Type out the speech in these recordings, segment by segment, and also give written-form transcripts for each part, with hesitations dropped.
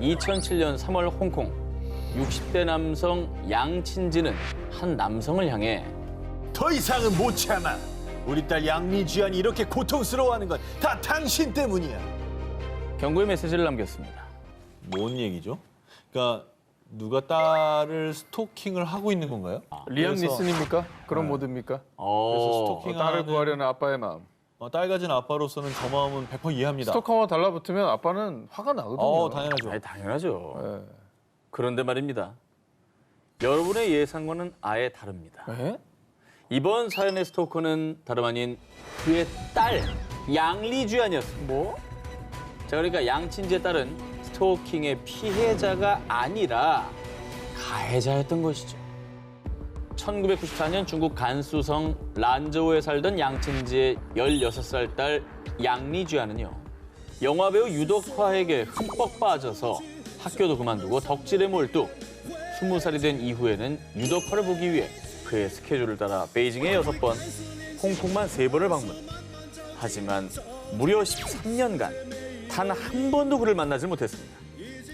2007년 3월 홍콩 60대 남성 양친지는 한 남성을 향해 더 이상은 못 참아. 우리 딸 양리주안이 이렇게 고통스러워하는 건 다 당신 때문이야. 경고의 메시지를 남겼습니다. 뭔 얘기죠? 그러니까 누가 딸을 스토킹을 하고 있는 건가요? 리암 그래서- 니슨입니까? 그런 모드입니까? 그래서 스토킹하는- 딸을 구하려는 아빠의 마음. 딸 가진 아빠로서는 저 마음은 100% 이해합니다. 스토커와 달라붙으면 아빠는 화가 나거든요. 당연하죠. 아니, 당연하죠. 예. 그런데 말입니다. 여러분의 예상과는 아예 다릅니다. 에? 이번 사연의 스토커는 다름 아닌 그의 딸 양리주안이었습니다. 뭐? 자, 그러니까 양친지의 딸은 스토킹의 피해자가 아니라 가해자였던 것이죠. 1994년 중국 간수성 란저우에 살던 양친지의 16살 딸 양리주안은요. 영화배우 유덕화에게 흠뻑 빠져서 학교도 그만두고 덕질에 몰두 20살이 된 이후에는 유덕화를 보기 위해 그의 스케줄을 따라 베이징에 6번, 홍콩만 3번을 방문. 하지만 무려 13년간 단 한 번도 그를 만나지 못했습니다.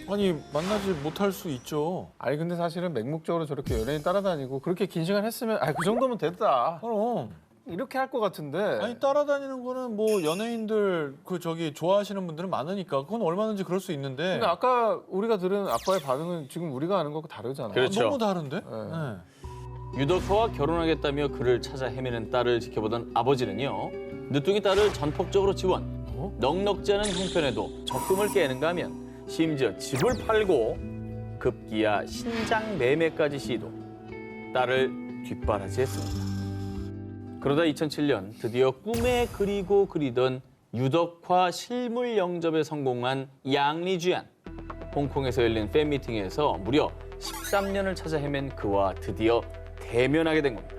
아니 만나지 못할 수 있죠. 아니 근데 사실은 맹목적으로 저렇게 연예인 따라다니고 그렇게 긴 시간 했으면 그 정도면 됐다. 그럼. 이렇게 할 것 같은데. 아니 따라다니는 거는 뭐 연예인들 좋아하시는 분들은 많으니까 그건 얼마든지 그럴 수 있는데 근데 아까 우리가 들은 아빠의 반응은 지금 우리가 아는 거하고 다르잖아요. 그렇죠. 너무 다른데? 네. 유덕화와 결혼하겠다며 그를 찾아 헤매는 딸을 지켜보던 아버지는요. 늦둥이 딸을 전폭적으로 지원. 넉넉지 않은 형편에도 적금을 깨는가 하면 심지어 집을 팔고 급기야 신장 매매까지 시도. 딸을 뒷바라지했습니다. 그러다 2007년 드디어 꿈에 그리고 그리던 유덕화 실물 영접에 성공한 양리주안. 홍콩에서 열린 팬미팅에서 무려 13년을 찾아 헤맨 그와 드디어 대면하게 된 겁니다.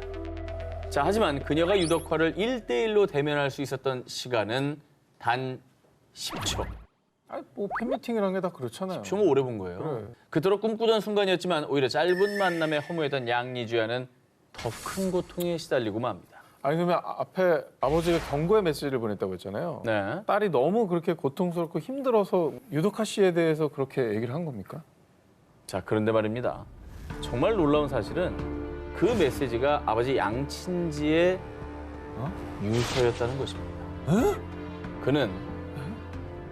자, 하지만 그녀가 유덕화를 1대1로 대면할 수 있었던 시간은 단 10초. 아니 뭐 팬미팅이라는 게 다 그렇잖아요. 좀 오래 본 거예요. 그래. 그토록 꿈꾸던 순간이었지만 오히려 짧은 만남에 허무했던 양리주안은 더 큰 고통에 시달리고 맙니다. 아니 그러면 앞에 아버지가 경고의 메시지를 보냈다고 했잖아요. 네. 딸이 너무 그렇게 고통스럽고 힘들어서 유덕화 씨에 대해서 그렇게 얘기를 한 겁니까? 자, 그런데 말입니다. 정말 놀라운 사실은 그 메시지가 아버지 양친지의 유서였다는 것입니다. 그는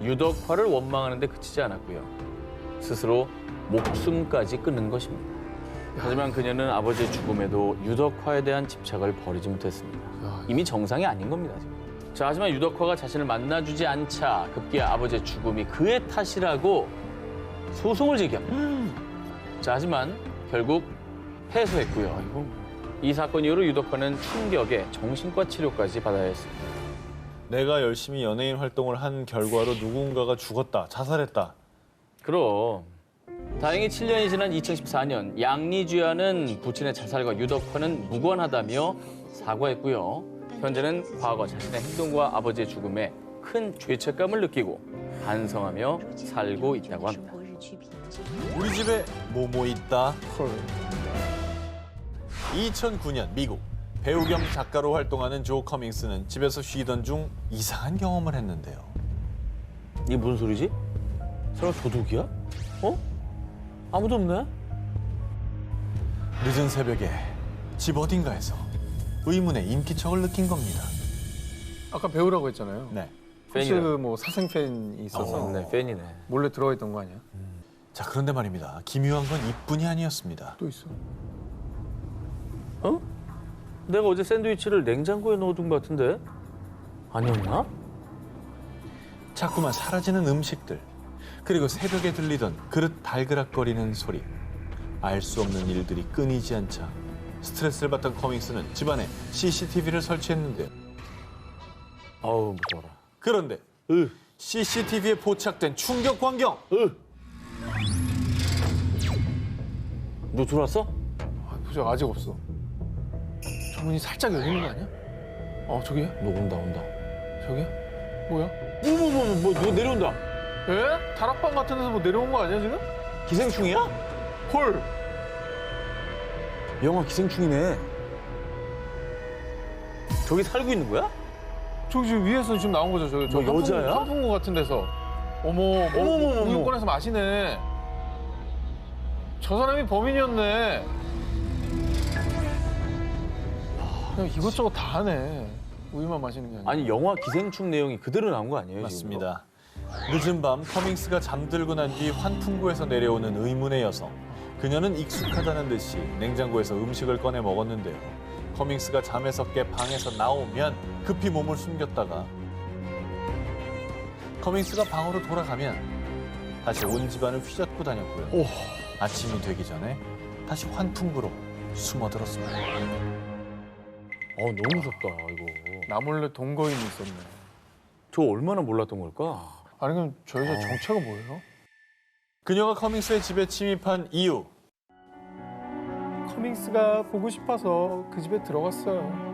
유덕화를 원망하는 데 그치지 않았고요. 스스로 목숨까지 끊는 것입니다. 하지만 그녀는 아버지의 죽음에도 유덕화에 대한 집착을 버리지 못했습니다. 이미 정상이 아닌 겁니다, 지금. 자, 하지만 유덕화가 자신을 만나주지 않자 급기야 아버지의 죽음이 그의 탓이라고 소송을 제기합니다. 자, 하지만 결국 패소했고요. 이 사건 이후로 유덕화는 충격에 정신과 치료까지 받아야 했습니다. 내가 열심히 연예인 활동을 한 결과로 누군가가 죽었다, 자살했다. 그럼 다행히 7년이 지난 2014년 양리주안은 부친의 자살과 유덕화는 무관하다며 사과했고요. 현재는 과거 자신의 행동과 아버지의 죽음에 큰 죄책감을 느끼고 반성하며 살고 있다고 합니다. 우리 집에 뭐뭐 있다. 헐. 2009년 미국 배우 겸 작가로 활동하는 조 커밍스는 집에서 쉬던 중 이상한 경험을 했는데요. 이게 무슨 소리지? 설마 도둑이야? 어? 아무도 없네? 늦은 새벽에 집 어딘가에서 의문의 인기척을 느낀 겁니다. 아까 배우라고 했잖아요. 네. 혹시 팬이라. 뭐 사생 팬이 있어서 네, 팬이네. 몰래 들어가 있던 거 아니야? 자, 그런데 말입니다. 기묘한 건 이뿐이 아니었습니다. 또 있어. 어? 내가 어제 샌드위치를 냉장고에 넣어둔 것 같은데? 아니었나? 자꾸만 사라지는 음식들. 그리고 새벽에 들리던 그릇 발그락거리는 소리. 알 수 없는 일들이 끊이지 않자 스트레스를 받던 커밍스는 집안에 CCTV를 설치했는데요. 아우, 무서워라. 그런데 CCTV에 포착된 충격 광경. 너 들어왔어? 아, 보자 아직 없어. 저 문이 살짝 열리는 거 아니야? 저기야? 너 온다. 저기야? 뭐야? 너 내려온다. 에? 다락방 같은 데서 뭐 내려온 거 아니야 지금? 기생충이야? 헐. 영화 기생충이네. 저기 살고 있는 거야? 저기 지금 위에서 지금 나온 거죠. 저 뭐 여자야? 환풍구 같은 데서. 어머, 어머머머머. 우유 꺼내서 마시네. 저 사람이 범인이었네. 그냥 이것저것 다 하네. 우유만 마시는 게 아니라. 아니 영화 기생충 내용이 그대로 나온 거 아니에요? 맞습니다. 늦은 밤 커밍스가 잠들고 난 뒤 환풍구에서 내려오는 의문의 여성. 그녀는 익숙하다는 듯이 냉장고에서 음식을 꺼내 먹었는데요. 커밍스가 잠에서 깨 방에서 나오면 급히 몸을 숨겼다가 커밍스가 방으로 돌아가면 다시 온 집안을 휘젓고 다녔고요. 오. 아침이 되기 전에 다시 환풍구로 숨어들었습니다. 너무 무섭다 이거. 나 몰래 동거인이 있었네. 저 얼마나 몰랐던 걸까? 아니 그럼 저 여자 정체가 뭐예요? 그녀가 커밍스의 집에 침입한 이유. 커밍스가 보고 싶어서 그 집에 들어갔어요.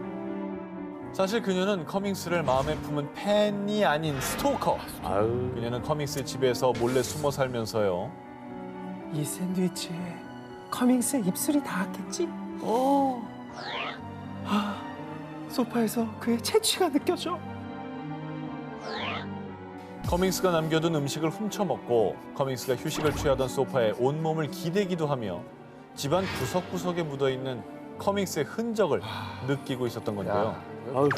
사실 그녀는 커밍스를 마음에 품은 팬이 아닌 스토커. 아유. 그녀는 커밍스 집에서 몰래 숨어 살면서요. 이 샌드위치에 커밍스의 입술이 닿았겠지? 소파에서 그의 채취가 느껴져. 커밍스가 남겨둔 음식을 훔쳐먹고 커밍스가 휴식을 취하던 소파에 온몸을 기대기도 하며 집안 구석구석에 묻어있는 커밍스의 흔적을 느끼고 있었던 건데요. 아유.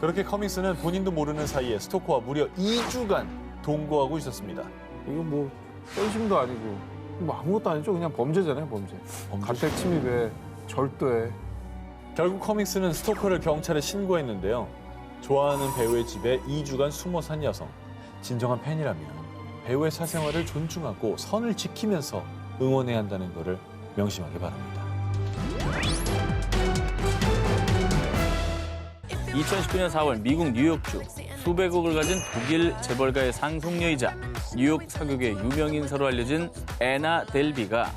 그렇게 커밍스는 본인도 모르는 사이에 스토커와 무려 2주간 동거하고 있었습니다. 이거 뭐 떼심도 아니고 뭐 아무것도 아니죠. 그냥 범죄잖아요, 범죄. 가택 침입에 절도에. 결국 커밍스는 스토커를 경찰에 신고했는데요. 좋아하는 배우의 집에 2주간 숨어 산 여성. 진정한 팬이라면 배우의 사생활을 존중하고 선을 지키면서 응원해야 한다는 것을 명심하기 바랍니다. 2019년 4월 미국 뉴욕주 수백억을 가진 독일 재벌가의 상속녀이자 뉴욕 사극의 유명 인사로 알려진 애나 델비가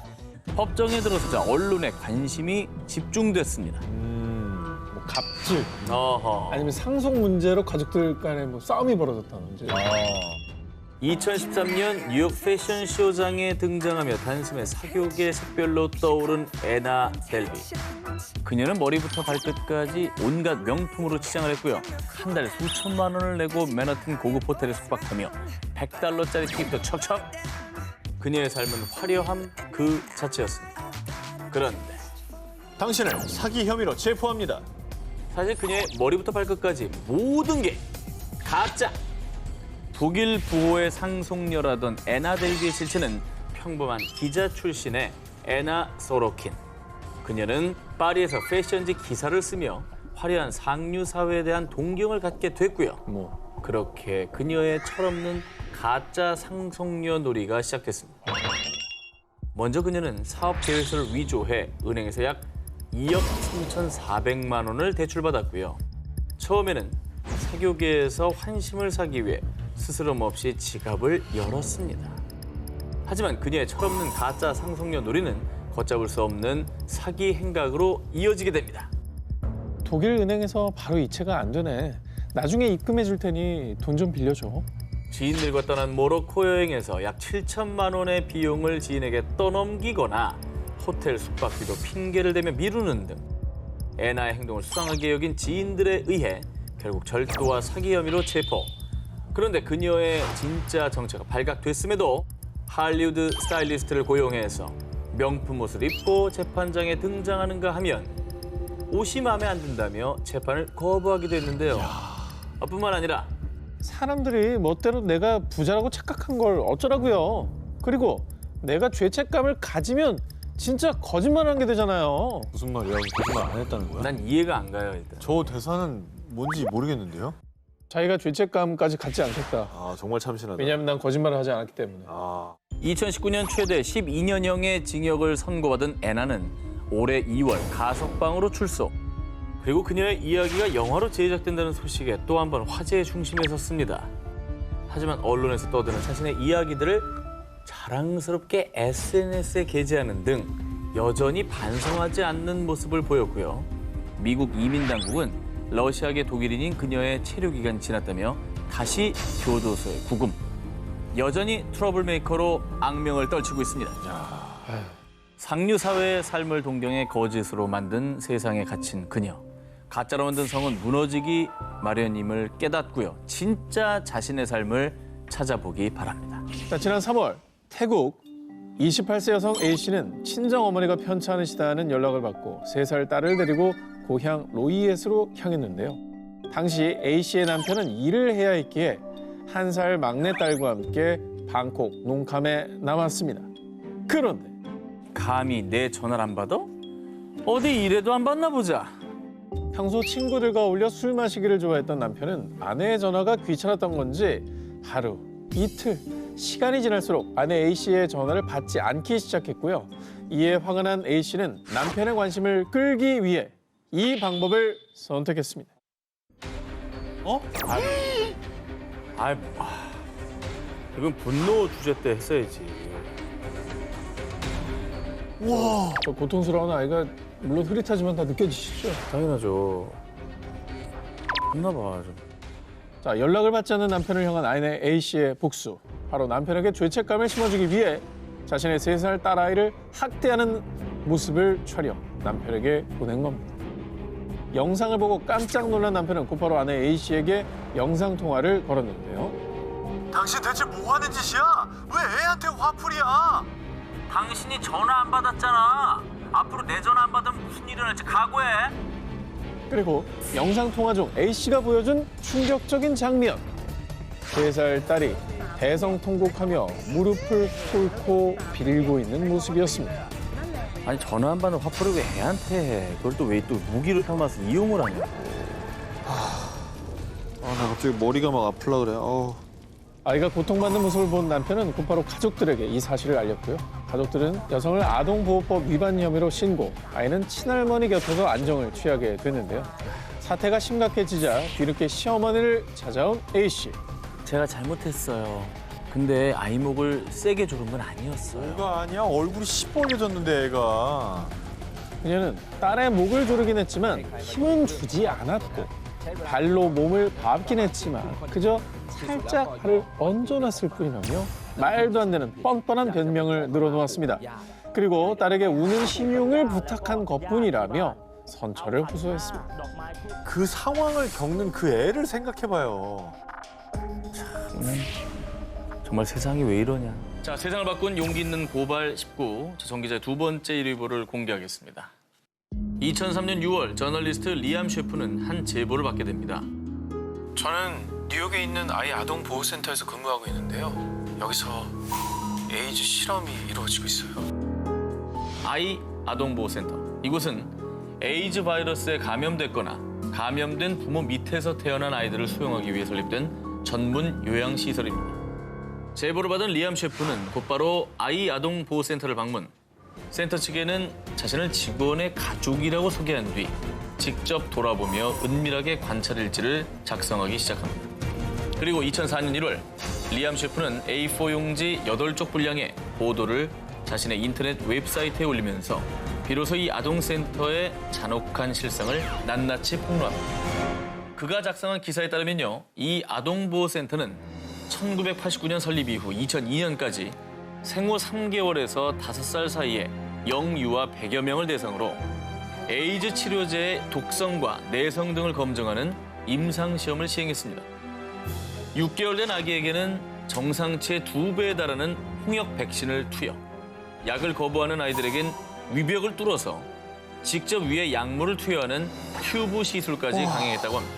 법정에 들어서자 언론의 관심이 집중됐습니다. 뭐 갑질 어허. 아니면 상속 문제로 가족들 간에 뭐 싸움이 벌어졌다는 문제. 2013년 뉴욕 패션쇼장에 등장하며 단숨에 사교계 색별로 떠오른 애나 델비. 그녀는 머리부터 발끝까지 온갖 명품으로 치장을 했고요. 한 달에 수천만 원을 내고 맨하튼 고급 호텔에 숙박하며 $100짜리 팁도 척척. 그녀의 삶은 화려함 그 자체였습니다. 그런데 당신을 사기 혐의로 체포합니다. 사실 그녀의 머리부터 발끝까지 모든 게 가짜. 독일 부호의 상속녀라던 애나 델비의 실체는 평범한 기자 출신의 애나 소로킨. 그녀는 파리에서 패션지 기사를 쓰며 화려한 상류 사회에 대한 동경을 갖게 됐고요. 그렇게 그녀의 철없는 가짜 상속녀 놀이가 시작됐습니다. 먼저 그녀는 사업 계획서를 위조해 은행에서 약 2억 3,400만 원을 대출받았고요. 처음에는 사교계에서 환심을 사기 위해 스스럼 없이 지갑을 열었습니다. 하지만 그녀의 철없는 가짜 상속녀 놀이는 걷잡을 수 없는 사기 행각으로 이어지게 됩니다. 독일 은행에서 바로 이체가 안 되네. 나중에 입금해 줄 테니 돈 좀 빌려줘. 지인들과 떠난 모로코 여행에서 약 7천만 원의 비용을 지인에게 떠넘기거나 호텔 숙박비도 핑계를 대며 미루는 등 애나의 행동을 수상하게 여긴 지인들에 의해 결국 절도와 사기 혐의로 체포. 그런데 그녀의 진짜 정체가 발각됐음에도 할리우드 스타일리스트를 고용해서 명품 옷을 입고 재판장에 등장하는가 하면 옷이 마음에 안 든다며 재판을 거부하기도 했는데요. 뿐만 아니라 사람들이 멋대로 내가 부자라고 착각한 걸 어쩌라고요. 그리고 내가 죄책감을 가지면 진짜 거짓말하는 게 되잖아요. 무슨 말이야? 거짓말 안 했다는 거야? 난 이해가 안 가요, 일단. 저 대사는 뭔지 모르겠는데요? 자기가 죄책감까지 갖지 않겠다. 아 정말 참신하다. 왜냐하면 난 거짓말을 하지 않았기 때문에. 2019년 최대 12년형의 징역을 선고받은 애나는 올해 2월 가석방으로 출소. 그리고 그녀의 이야기가 영화로 제작된다는 소식에 또 한 번 화제의 중심에 섰습니다. 하지만 언론에서 떠드는 자신의 이야기들을 자랑스럽게 SNS에 게재하는 등 여전히 반성하지 않는 모습을 보였고요. 미국 이민당국은 러시아계 독일인인 그녀의 체류 기간이 지났다며 다시 교도소에 구금. 여전히 트러블 메이커로 악명을 떨치고 있습니다. 상류 사회의 삶을 동경해 거짓으로 만든 세상에 갇힌 그녀. 가짜로 만든 성은 무너지기 마련임을 깨닫고요. 진짜 자신의 삶을 찾아보기 바랍니다. 자, 지난 3월 태국 28세 여성 A씨는 친정 어머니가 편찮으시다는 연락을 받고 3살 딸을 데리고 고향 로이엣으로 향했는데요. 당시 A씨의 남편은 일을 해야 했기에 1살 막내딸과 함께 방콕 농캄에 남았습니다. 그런데 감히 내 전화를 안 받아? 어디 일해도 안 받나 보자. 평소 친구들과 어울려 술 마시기를 좋아했던 남편은 아내의 전화가 귀찮았던 건지 하루, 이틀, 시간이 지날수록 아내 A씨의 전화를 받지 않기 시작했고요. 이에 화가 난 A씨는 남편의 관심을 끌기 위해 이 방법을 선택했습니다. 이건 분노 주제 때 했어야지. 저 고통스러운 아이가 물론 흐릿하지만 다 느껴지시죠? 당연하죠. 했나 봐 좀. 자, 연락을 받지 않는 남편을 향한 아내 A씨의 복수. 바로 남편에게 죄책감을 심어주기 위해 자신의 3살 딸아이를 학대하는 모습을 촬영, 남편에게 보낸 겁니다. 영상을 보고 깜짝 놀란 남편은 곧바로 아내 A씨에게 영상통화를 걸었는데요. 당신 대체 뭐 하는 짓이야? 왜 애한테 화풀이야? 당신이 전화 안 받았잖아. 앞으로 내 전화 안 받으면 무슨 일이 일어날지 각오해. 그리고 영상통화 중 A씨가 보여준 충격적인 장면. 3살 딸이 대성통곡하며 무릎을 꿇고 빌고 있는 모습이었습니다. 아니 전화 안 받는 화풀이 왜 애한테 해? 그걸 또 왜 또 무기로 삼아서 이용을 하냐고. 나 갑자기 머리가 막 아플라 그래. 아이가 고통받는 모습을 본 남편은 곧바로 가족들에게 이 사실을 알렸고요. 가족들은 여성을 아동보호법 위반 혐의로 신고, 아이는 친할머니 곁에서 안정을 취하게 됐는데요. 사태가 심각해지자 뒤늦게 시어머니를 찾아온 A씨. 제가 잘못했어요. 근데 아이 목을 세게 조른 건 아니었어요. 뭐가 아니야? 얼굴이 시뻘개졌는데 애가. 그녀는 딸의 목을 조르긴 했지만 힘은 주지 않았고 발로 몸을 밟긴 했지만 그저 살짝 발을 얹어놨을 뿐이라며 말도 안 되는 뻔뻔한 변명을 늘어놓았습니다. 그리고 딸에게 우는 심용을 부탁한 것뿐이라며 선처를 호소했습니다. 그 상황을 겪는 그 애를 생각해봐요. 정말 세상이 왜 이러냐. 자, 세상을 바꾼 용기 있는 고발 19. 정 기자의 두 번째 1위보를 공개하겠습니다. 2003년 6월 저널리스트 리암 셰프는 한 제보를 받게 됩니다. 저는 뉴욕에 있는 아이 아동 보호센터에서 근무하고 있는데요. 여기서 에이즈 실험이 이루어지고 있어요. 아이 아동보호센터. 이곳은 에이즈 바이러스에 감염됐거나 감염된 부모 밑에서 태어난 아이들을 수용하기 위해 설립된 전문 요양시설입니다. 제보를 받은 리암 셰프는 곧바로 아이 아동보호센터를 방문. 센터 측에는 자신을 직원의 가족이라고 소개한 뒤 직접 돌아보며 은밀하게 관찰 일지를 작성하기 시작합니다. 그리고 2004년 1월 리암 셰프는 A4 용지 8쪽 분량의 보도를 자신의 인터넷 웹사이트에 올리면서 비로소 이 아동센터의 잔혹한 실상을 낱낱이 폭로합니다. 그가 작성한 기사에 따르면요, 이 아동보호센터는 1989년 설립 이후 2002년까지 생후 3개월에서 5살 사이에 영유아 100여 명을 대상으로 에이즈 치료제의 독성과 내성 등을 검증하는 임상시험을 시행했습니다. 6개월 된 아기에게는 정상치의 2배에 달하는 홍역 백신을 투여, 약을 거부하는 아이들에겐 위벽을 뚫어서 직접 위에 약물을 투여하는 튜브 시술까지 강행했다고 합니다.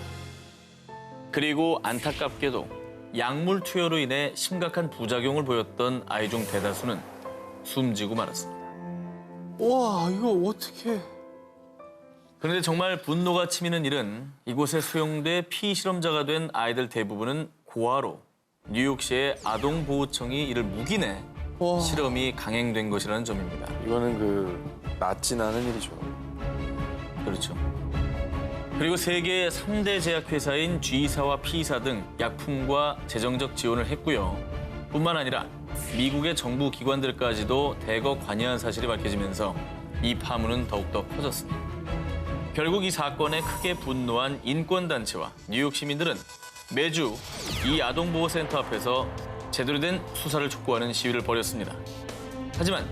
그리고 안타깝게도 약물 투여로 인해 심각한 부작용을 보였던 아이 중 대다수는 숨지고 말았습니다. 와, 이거 어떻게? 그런데 정말 분노가 치미는 일은 이곳에 수용돼 피실험자가 된 아이들 대부분은 고아로 뉴욕시의 아동보호청이 이를 묵인해 실험이 강행된 것이라는 점입니다. 이거는 낫진 않은 일이죠. 그렇죠. 그리고 세계 3대 제약회사인 G사와 P사 등 약품과 재정적 지원을 했고요. 뿐만 아니라 미국의 정부 기관들까지도 대거 관여한 사실이 밝혀지면서 이 파문은 더욱더 커졌습니다. 결국 이 사건에 크게 분노한 인권단체와 뉴욕 시민들은 매주 이 아동보호센터 앞에서 제대로 된 수사를 촉구하는 시위를 벌였습니다. 하지만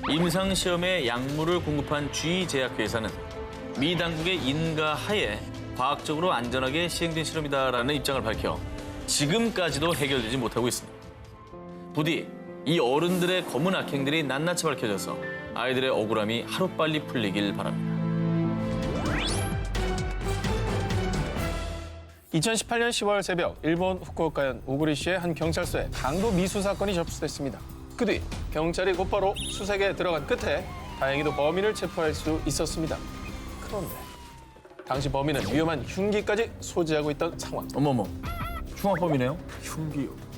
임상시험에 약물을 공급한 G제약회사는 미 당국의 인가하에 과학적으로 안전하게 시행된 실험이다라는 입장을 밝혀 지금까지도 해결되지 못하고 있습니다. 부디 이 어른들의 검은 악행들이 낱낱이 밝혀져서 아이들의 억울함이 하루빨리 풀리길 바랍니다. 2018년 10월 새벽 일본 후쿠오카현 오구리시의 한 경찰서에 강도 미수 사건이 접수됐습니다. 그 뒤 경찰이 곧바로 수색에 들어간 끝에 다행히도 범인을 체포할 수 있었습니다. 그런데 당시 범인은 위험한 흉기까지 소지하고 있던 상황. 어머머, 흉악범이네요. 흉기요.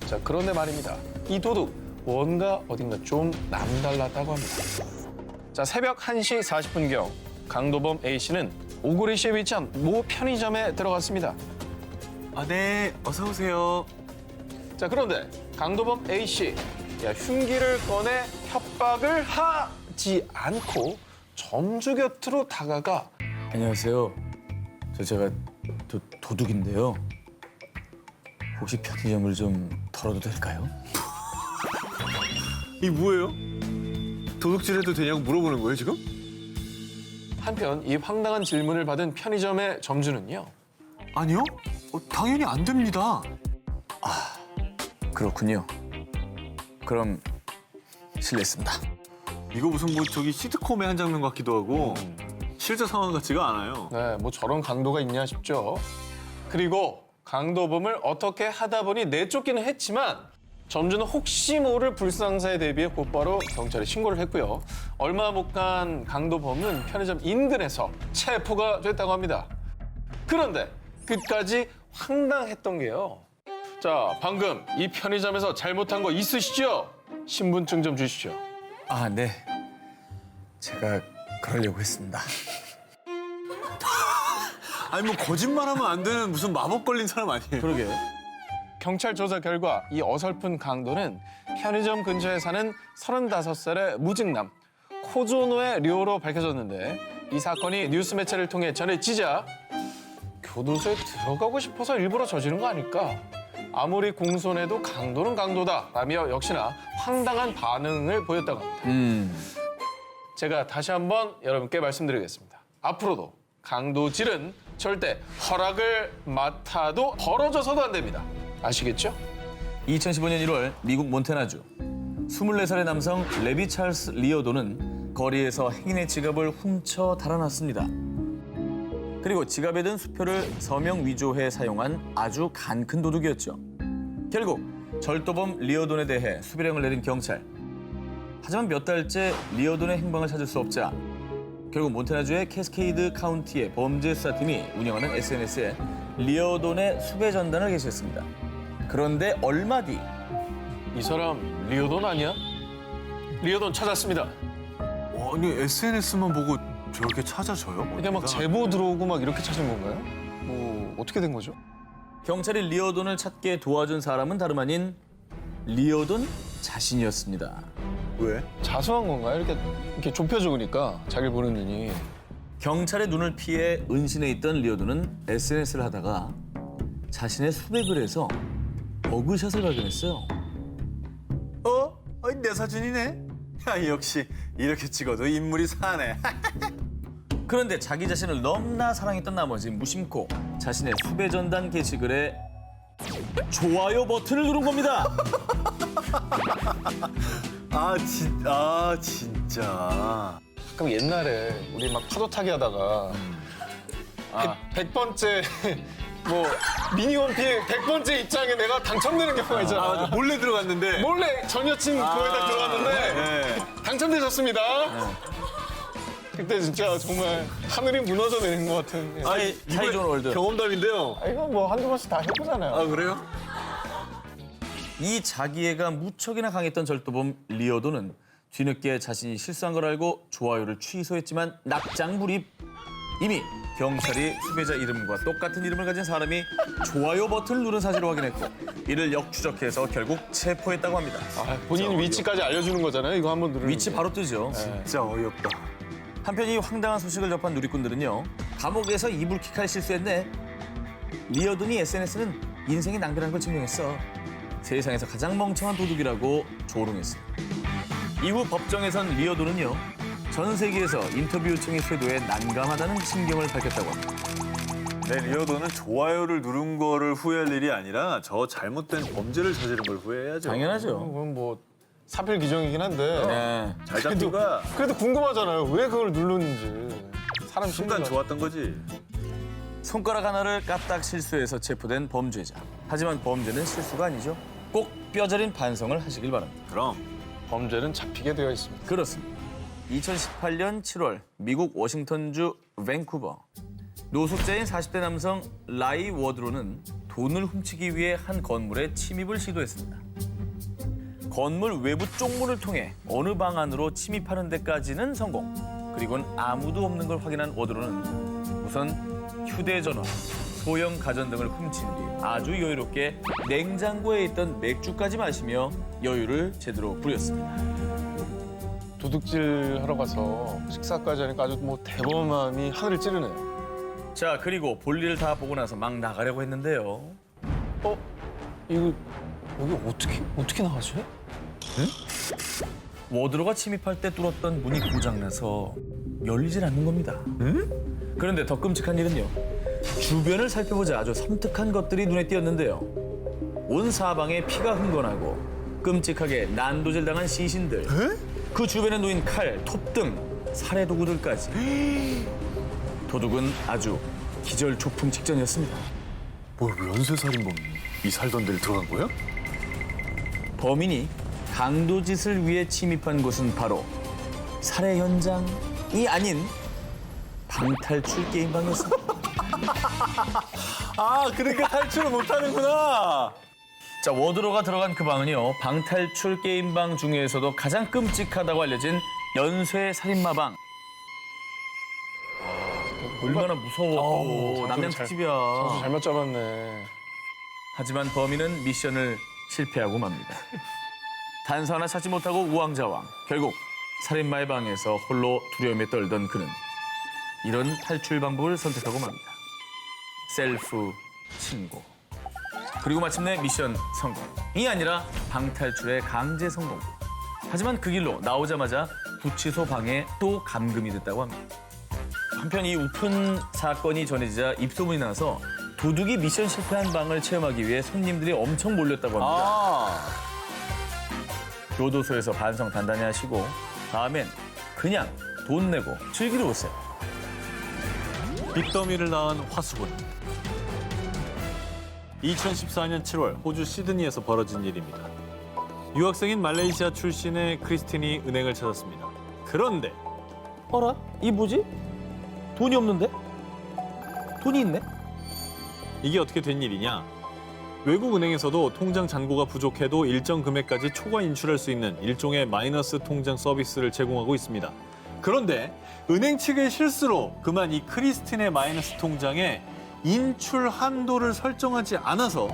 자, 그런데 말입니다. 이 도둑 뭔가 어딘가 좀 남달랐다고 합니다. 자, 새벽 1시 40분경 강도범 A씨는 오구리시에 위치한 모 편의점에 들어갔습니다. 아, 네. 어서 오세요. 자, 그런데 강도범 A씨, 흉기를 꺼내 협박을 하지 않고 점주 곁으로 다가가 안녕하세요. 제가 도둑인데요. 혹시 편의점을 좀 털어도 될까요? 이 뭐예요? 도둑질 해도 되냐고 물어보는 거예요, 지금? 한편 이 황당한 질문을 받은 편의점의 점주는요. 아니요. 당연히 안 됩니다. 그렇군요. 그럼 실례했습니다. 이거 무슨 뭐 저기 시트콤의 한 장면 같기도 하고 실제 상황 같지가 않아요. 네, 뭐 저런 강도가 있냐 싶죠. 그리고 강도범을 어떻게 하다 보니 내쫓기는 했지만 점주는 혹시 모를 불상사에 대비해 곧바로 경찰에 신고를 했고요. 얼마 못 간 강도범은 편의점 인근에서 체포가 됐다고 합니다. 그런데 끝까지 황당했던 게요. 자, 방금 이 편의점에서 잘못한 거 있으시죠? 신분증 좀 주시죠. 아, 네. 제가 그러려고 했습니다. 아니 뭐 거짓말하면 안 되는 무슨 마법 걸린 사람 아니에요? 그러게. 경찰 조사 결과 이 어설픈 강도는 편의점 근처에 사는 35살의 무직남 코조노의 료로 밝혀졌는데 이 사건이 뉴스 매체를 통해 전해지자 교도소에 들어가고 싶어서 일부러 저지른 거 아닐까? 아무리 공손해도 강도는 강도다라며 역시나 황당한 반응을 보였다고 합니다. 제가 다시 한번 여러분께 말씀드리겠습니다. 앞으로도 강도질은 절대 허락을 맡아도 벌어져서도 안 됩니다. 아시겠죠? 2015년 1월 미국 몬태나주 24살의 남성 레비 찰스 리어도는 거리에서 행인의 지갑을 훔쳐 달아났습니다. 그리고 지갑에 든 수표를 서명 위조해 사용한 아주 간큰 도둑이었죠. 결국 절도범 리어돈에 대해 수배령을 내린 경찰. 하지만 몇 달째 리어돈의 행방을 찾을 수 없자 결국 몬태나주의 캐스케이드 카운티의 범죄 수사팀이 운영하는 SNS에 리어돈의 수배 전단을 게시했습니다. 그런데 얼마 뒤 이 사람 리오돈 아니야? 리오돈 찾았습니다. 아니 SNS만 보고 저렇게 찾아줘요? 이게 막 제보 들어오고 막 이렇게 찾은 건가요? 뭐 어떻게 된 거죠? 경찰이 리어돈을 찾게 도와준 사람은 다름 아닌 리어돈 자신이었습니다. 왜? 자수한 건가요? 이렇게 좁혀 적으니까 자기를 보는 눈이. 경찰의 눈을 피해 은신해 있던 리어돈은 SNS를 하다가 자신의 수배글에서 버그샷을 발견했어요. 내 사진이네? 야, 역시 이렇게 찍어도 인물이 사네. 그런데 자기 자신을 너무나 사랑했던 나머지 무심코 자신의 수배 전단 게시글에 좋아요 버튼을 누른 겁니다. 진짜. 가끔 옛날에 우리 막 파도 타기 하다가 100번째 뭐 미니홈피 100번째 입장에 내가 당첨되는 경우가 있잖아. 몰래 들어갔는데. 몰래 전 여친 그거에다 들어갔는데 당첨되셨습니다. 그때 진짜 정말 하늘이 무너져 내린 것 같은. 사이 좋은 월드. 경험담인데요. 이거 뭐 한두 번씩 다 해보잖아요. 그래요? 이 자기애가 무척이나 강했던 절도범 리어도는 뒤늦게 자신이 실수한 걸 알고 좋아요를 취소했지만 낙장불입. 이미 경찰이 수배자 이름과 똑같은 이름을 가진 사람이 좋아요 버튼을 누른 사실을 확인했고 이를 역추적해서 결국 체포했다고 합니다. 본인 위치까지 알려주는 거잖아요. 이거 한번 누르는 위치 게. 바로 뜨죠. 진짜 어이없다. 한편 이 황당한 소식을 접한 누리꾼들은요. 감옥에서 이불킥할 실수했네. 리어돈이 SNS는 인생이 낭비라는 걸 증명했어. 세상에서 가장 멍청한 도둑이라고 조롱했습니다. 이후 법정에선 리어돈은요. 전 세계에서 인터뷰 요청의 쇄도에 난감하다는 심경을 밝혔다고 합니다. 네, 리오도는 좋아요를 누른 거를 후회할 일이 아니라 저 잘못된 범죄를 저지른 걸 후회해야죠. 당연하죠. 그건 뭐 사필 기정이긴 한데 네. 잘 잡힌가? 그래도 궁금하잖아요. 왜 그걸 누르는지. 사람 순간 심리가- 좋았던 거지. 손가락 하나를 까딱 실수해서 체포된 범죄자. 하지만 범죄는 실수가 아니죠. 꼭 뼈저린 반성을 하시길 바랍니다. 그럼 범죄는 잡히게 되어 있습니다. 그렇습니다. 2018년 7월 미국 워싱턴주 밴쿠버 노숙자인 40대 남성 라이 워드로는 돈을 훔치기 위해 한 건물에 침입을 시도했습니다. 건물 외부 쪽문을 통해 어느 방 안으로 침입하는 데까지는 성공. 그리고는 아무도 없는 걸 확인한 워드로는 우선 휴대전화, 소형 가전 등을 훔친 뒤 아주 여유롭게 냉장고에 있던 맥주까지 마시며 여유를 제대로 부렸습니다. 도둑질 하러 가서 식사까지 하니까 아주 뭐 대범함이 하늘을 찌르네요. 자, 그리고 볼일을 다 보고 나서 막 나가려고 했는데요. 이거 여기 어떻게 나가지? 워드로가 침입할 때 뚫었던 문이 고장나서 열리질 않는 겁니다. 그런데 더 끔찍한 일은요. 주변을 살펴보자 아주 섬뜩한 것들이 눈에 띄었는데요. 온 사방에 피가 흥건하고 끔찍하게 난도질 당한 시신들. 그 주변에 놓인 칼, 톱 등 살해 도구들까지. 도둑은 아주 기절초풍 직전이었습니다. 뭐 연쇄살인범이 이 살던 데를 들어간 거야? 범인이 강도짓을 위해 침입한 곳은 바로 살해 현장이 아닌 방탈출 게임방이었습니다. 아, 그러니까 탈출을 못하는구나. 자, 워드로가 들어간 그 방은요, 방탈출 게임방 중에서도 가장 끔찍하다고 알려진 연쇄 살인마방. 얼마나 무서워. 남양 특집이야. 선수 잘못 잡았네. 하지만 범인은 미션을 실패하고 맙니다. 단서 하나 찾지 못하고 우왕좌왕. 결국 살인마의 방에서 홀로 두려움에 떨던 그는 이런 탈출 방법을 선택하고 맙니다. 셀프 신고. 그리고 마침내 미션 성공이 아니라 방탈출의 강제 성공. 하지만 그 길로 나오자마자 구치소 방에 또 감금이 됐다고 합니다. 한편 이 우픈 사건이 전해지자 입소문이 나서 도둑이 미션 실패한 방을 체험하기 위해 손님들이 엄청 몰렸다고 합니다. 교도소에서 반성 단단히 하시고 다음엔 그냥 돈 내고 즐기러 오세요. 빚더미를 낳은 화수분. 2014년 7월 호주 시드니에서 벌어진 일입니다. 유학생인 말레이시아 출신의 크리스틴이 은행을 찾았습니다. 그런데 어라? 이 뭐지? 돈이 없는데? 돈이 있네? 이게 어떻게 된 일이냐? 외국 은행에서도 통장 잔고가 부족해도 일정 금액까지 초과 인출할 수 있는 일종의 마이너스 통장 서비스를 제공하고 있습니다. 그런데 은행 측의 실수로 그만 이 크리스틴의 마이너스 통장에 인출 한도를 설정하지 않아서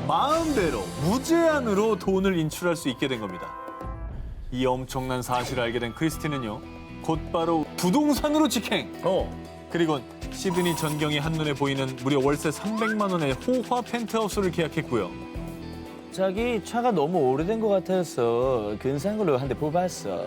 마음대로 무제한으로 돈을 인출할 수 있게 된 겁니다. 이 엄청난 사실을 알게 된 크리스틴은요, 곧바로 부동산으로 직행. 그리고 시드니 전경이 한눈에 보이는 무려 월세 300만 원의 호화 펜트하우스를 계약했고요. 자기 차가 너무 오래된 것 같아서 근사한 걸로 한 대 뽑았어.